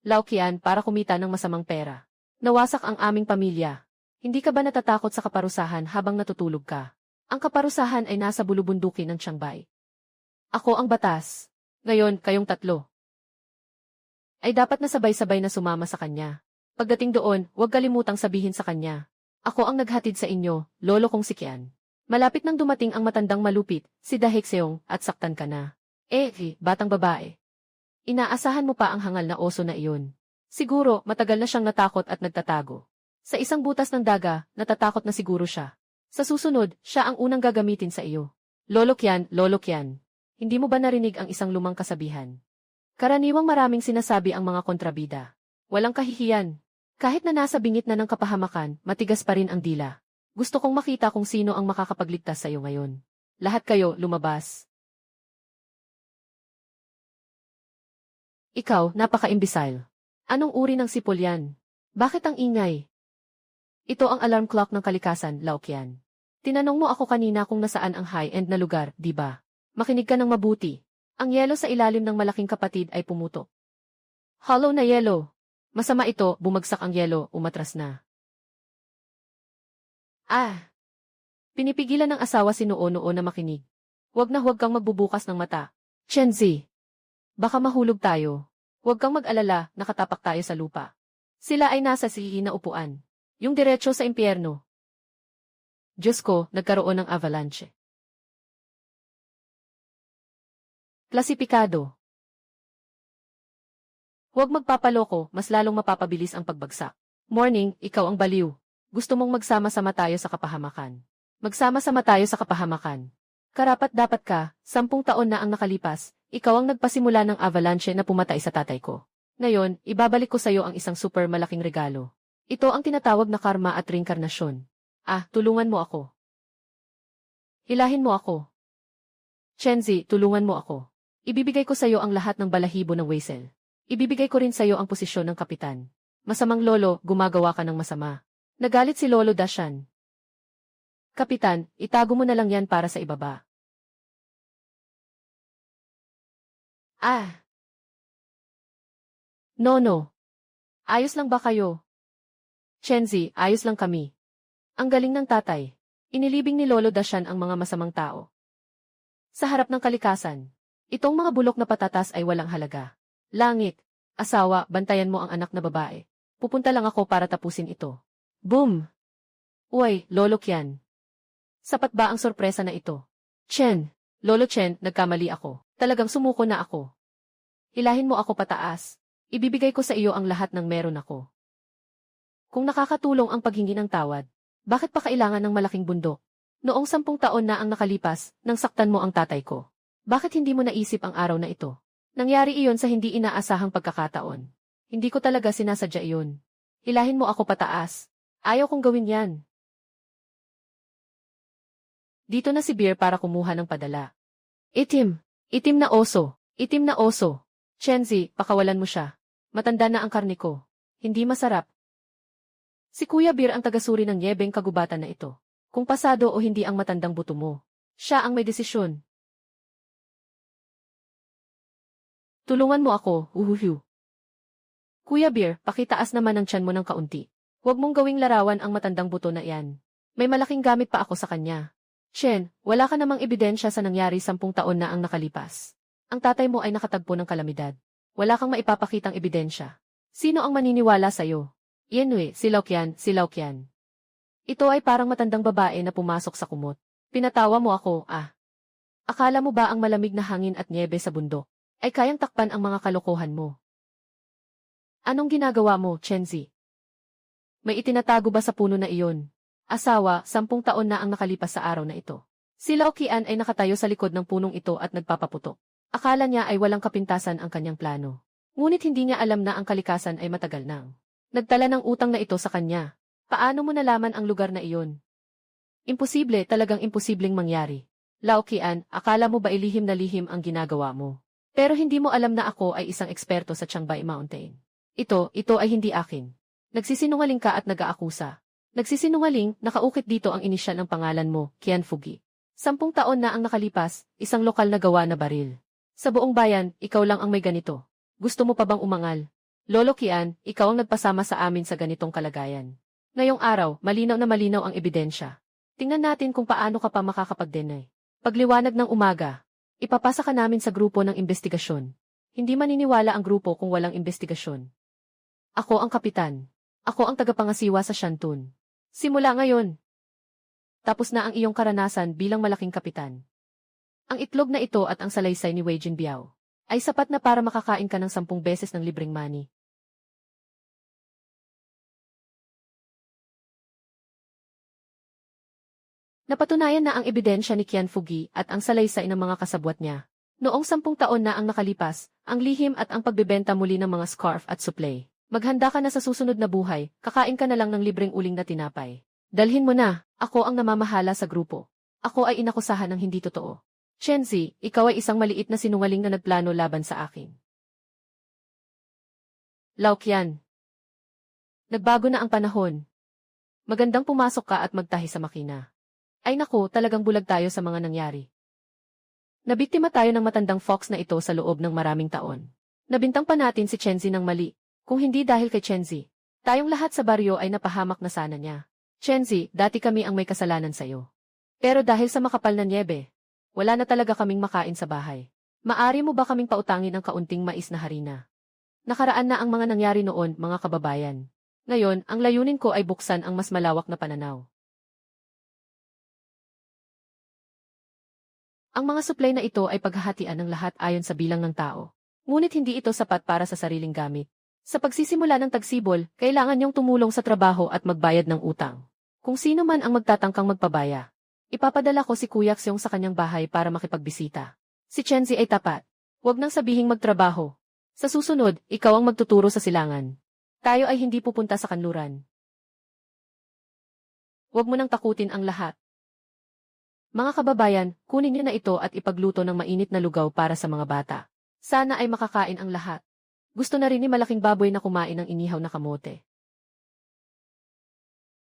Lao Qian, para kumita ng masamang pera. Nawasak ang aming pamilya. Hindi ka ba natatakot sa kaparusahan habang natutulog ka? Ang kaparusahan ay nasa bulubundukin ng Chiangbay. Ako ang batas. Ngayon, kayong tatlo ay dapat na sabay-sabay na sumama sa kanya. Pagdating doon, huwag kalimutang sabihin sa kanya. Ako ang naghatid sa inyo, lolo kong si Qian. Malapit nang dumating ang matandang malupit, si Dahexeong, at saktan ka na. Batang babae. Inaasahan mo pa ang hangal na oso na iyon. Siguro, matagal na siyang natakot at nagtatago. Sa isang butas ng daga, natatakot na siguro siya. Sa susunod, siya ang unang gagamitin sa iyo. Lolo Qian, Lolo Qian. Hindi mo ba narinig ang isang lumang kasabihan? Karaniwang maraming sinasabi ang mga kontrabida. Walang kahihiyan. Kahit na nasa bingit na ng kapahamakan, matigas pa rin ang dila. Gusto kong makita kung sino ang makakapagligtas sa'yo ngayon. Lahat kayo, lumabas. Ikaw, napaka-imbisile. Anong uri ng sipol yan? Bakit ang ingay? Ito ang alarm clock ng kalikasan, Laokian. Tinanong mo ako kanina kung nasaan ang high-end na lugar, di ba? Makinig ka ng mabuti. Ang yelo sa ilalim ng malaking kapatid ay pumutok. Hollow na yelo. Masama ito, bumagsak ang yelo, umatras na. Pinipigilan ng asawa si Noo-Noo na makinig. Huwag na huwag kang magbubukas ng mata. Chenzi. Baka mahulog tayo. Huwag kang mag-alala, nakatapak tayo sa lupa. Sila ay nasa sihi na upuan. Yung diretso sa impyerno. Diyos ko, nagkaroon ng avalanche. Klasipikado. Huwag magpapaloko, mas lalong mapapabilis ang pagbagsak. Morning, ikaw ang baliw. Gusto mong magsama-sama tayo sa kapahamakan. Magsama-sama tayo sa kapahamakan. Karapat-dapat ka, 10 taon na ang nakalipas, ikaw ang nagpasimula ng avalanche na pumatay sa tatay ko. Ngayon, ibabalik ko sa iyo ang isang super malaking regalo. Ito ang tinatawag na karma at reinkarnasyon. Tulungan mo ako. Hilahin mo ako. Chenzi, tulungan mo ako. Ibibigay ko sa iyo ang lahat ng balahibo ng Weisel. Ibibigay ko rin sa iyo ang posisyon ng kapitan. Masamang lolo, gumagawa ka ng masama. Nagalit si Lolo Dashan. Kapitan, itago mo na lang yan para sa ibaba. No. Ayos lang ba kayo? Chenzi, ayos lang kami. Ang galing ng tatay. Inilibing ni Lolo Dashan ang mga masamang tao. Sa harap ng kalikasan, itong mga bulok na patatas ay walang halaga. Langit, asawa, bantayan mo ang anak na babae. Pupunta lang ako para tapusin ito. Boom! Uy, Lolo Qian. Sapat ba ang sorpresa na ito? Chen, Lolo Chen, nagkamali ako. Talagang sumuko na ako. Hilahin mo ako pataas. Ibibigay ko sa iyo ang lahat ng meron ako. Kung nakakatulong ang paghingi ng tawad, bakit pa kailangan ng malaking bundok? Noong 10 taon na ang nakalipas, nang saktan mo ang tatay ko. Bakit hindi mo naisip ang araw na ito? Nangyari iyon sa hindi inaasahang pagkakataon. Hindi ko talaga sinasadya iyon. Hilahin mo ako pataas. Ayaw kong gawin yan. Dito na si Beer para kumuha ng padala. Itim na oso. Itim na oso. Chenzi, pakawalan mo siya. Matanda na ang karne ko. Hindi masarap. Si Kuya Beer ang tagasuri ng yebeng kagubatan na ito. Kung pasado o hindi ang matandang buto mo. Siya ang may desisyon. Tulungan mo ako, uhuhu. Kuya Beer, pakitaas naman ang tiyan mo ng kaunti. Huwag mong gawing larawan ang matandang buto na iyan. May malaking gamit pa ako sa kanya. Chen, wala ka namang ebidensya sa nangyari 10 taon na ang nakalipas. Ang tatay mo ay nakatagpo ng kalamidad. Wala kang maipapakitang ebidensya. Sino ang maniniwala sa'yo? Yenwe, si Laokian. Ito ay parang matandang babae na pumasok sa kumot. Pinatawa mo ako, Akala mo ba ang malamig na hangin at niebe sa bundok ay kayang takpan ang mga kalokohan mo? Anong ginagawa mo, Chenzi? May itinatago ba sa puno na iyon? Asawa, 10 taon na ang nakalipas sa araw na ito. Si Laokian ay nakatayo sa likod ng punong ito at nagpapaputok. Akala niya ay walang kapintasan ang kanyang plano. Ngunit hindi niya alam na ang kalikasan ay matagal nang nagtala ng utang na ito sa kanya. Paano mo nalaman ang lugar na iyon? Imposible, talagang imposibleng mangyari. Laokian, akala mo ba ilihim na lihim ang ginagawa mo? Pero hindi mo alam na ako ay isang eksperto sa Changbai Mountain. Ito ay hindi akin. Nagsisinungaling ka at nag-aakusa. Nagsisinungaling, nakaukit dito ang inisyal ng pangalan mo, Qian Fugi. 10 taon na ang nakalipas, isang lokal na gawa na baril. Sa buong bayan, ikaw lang ang may ganito. Gusto mo pa bang umangal? Lolo Qian, ikaw ang nagpasama sa amin sa ganitong kalagayan. Ngayong araw, malinaw na malinaw ang ebidensya. Tingnan natin kung paano ka pa makakapag-deny. Pagliwanag ng umaga, ipapasa ka namin sa grupo ng investigasyon. Hindi maniniwala ang grupo kung walang investigasyon. Ako ang kapitan. Ako ang tagapangasiwa sa Shantun. Simula ngayon. Tapos na ang iyong karanasan bilang malaking kapitan. Ang itlog na ito at ang salaysay ni Wei Jinbiao ay sapat na para makakain ka ng 10 beses ng libreng money. Napatunayan na ang ebidensya ni Qian Fugi at ang salaysay ng mga kasabwat niya. Noong 10 taon na ang nakalipas, ang lihim at ang pagbebenta muli ng mga scarf at suplay. Maghanda ka na sa susunod na buhay, kakain ka na lang ng libreng uling na tinapay. Dalhin mo na, ako ang namamahala sa grupo. Ako ay inakusahan ng hindi totoo. Chenzi, ikaw ay isang maliit na sinungaling na nagplano laban sa akin. Laoqian. Nagbago na ang panahon. Magandang pumasok ka at magtahi sa makina. Ay naku, talagang bulag tayo sa mga nangyari. Nabiktima tayo ng matandang fox na ito sa loob ng maraming taon. Nabintang pa natin si Chenzi ng mali. Kung hindi dahil kay Chenzi, tayong lahat sa baryo ay napahamak na sana niya. Chenzi, dati kami ang may kasalanan sa'yo. Pero dahil sa makapal na nyebe, wala na talaga kaming makain sa bahay. Maari mo ba kaming pautangin ang kaunting mais na harina? Nakaraan na ang mga nangyari noon, mga kababayan. Ngayon, ang layunin ko ay buksan ang mas malawak na pananaw. Ang mga supply na ito ay paghahatian ng lahat ayon sa bilang ng tao. Ngunit hindi ito sapat para sa sariling gamit. Sa pagsisimula ng tagsibol, kailangan niyong tumulong sa trabaho at magbayad ng utang. Kung sino man ang magtatangkang magpabaya, ipapadala ko si Kuya Xiong sa kanyang bahay para makipagbisita. Si Chenzi ay tapat. Huwag nang sabihing magtrabaho. Sa susunod, ikaw ang magtuturo sa silangan. Tayo ay hindi pupunta sa kanluran. Huwag mo nang takutin ang lahat. Mga kababayan, kunin niyo na ito at ipagluto ng mainit na lugaw para sa mga bata. Sana ay makakain ang lahat. Gusto na rin ni malaking baboy na kumain ng inihaw na kamote.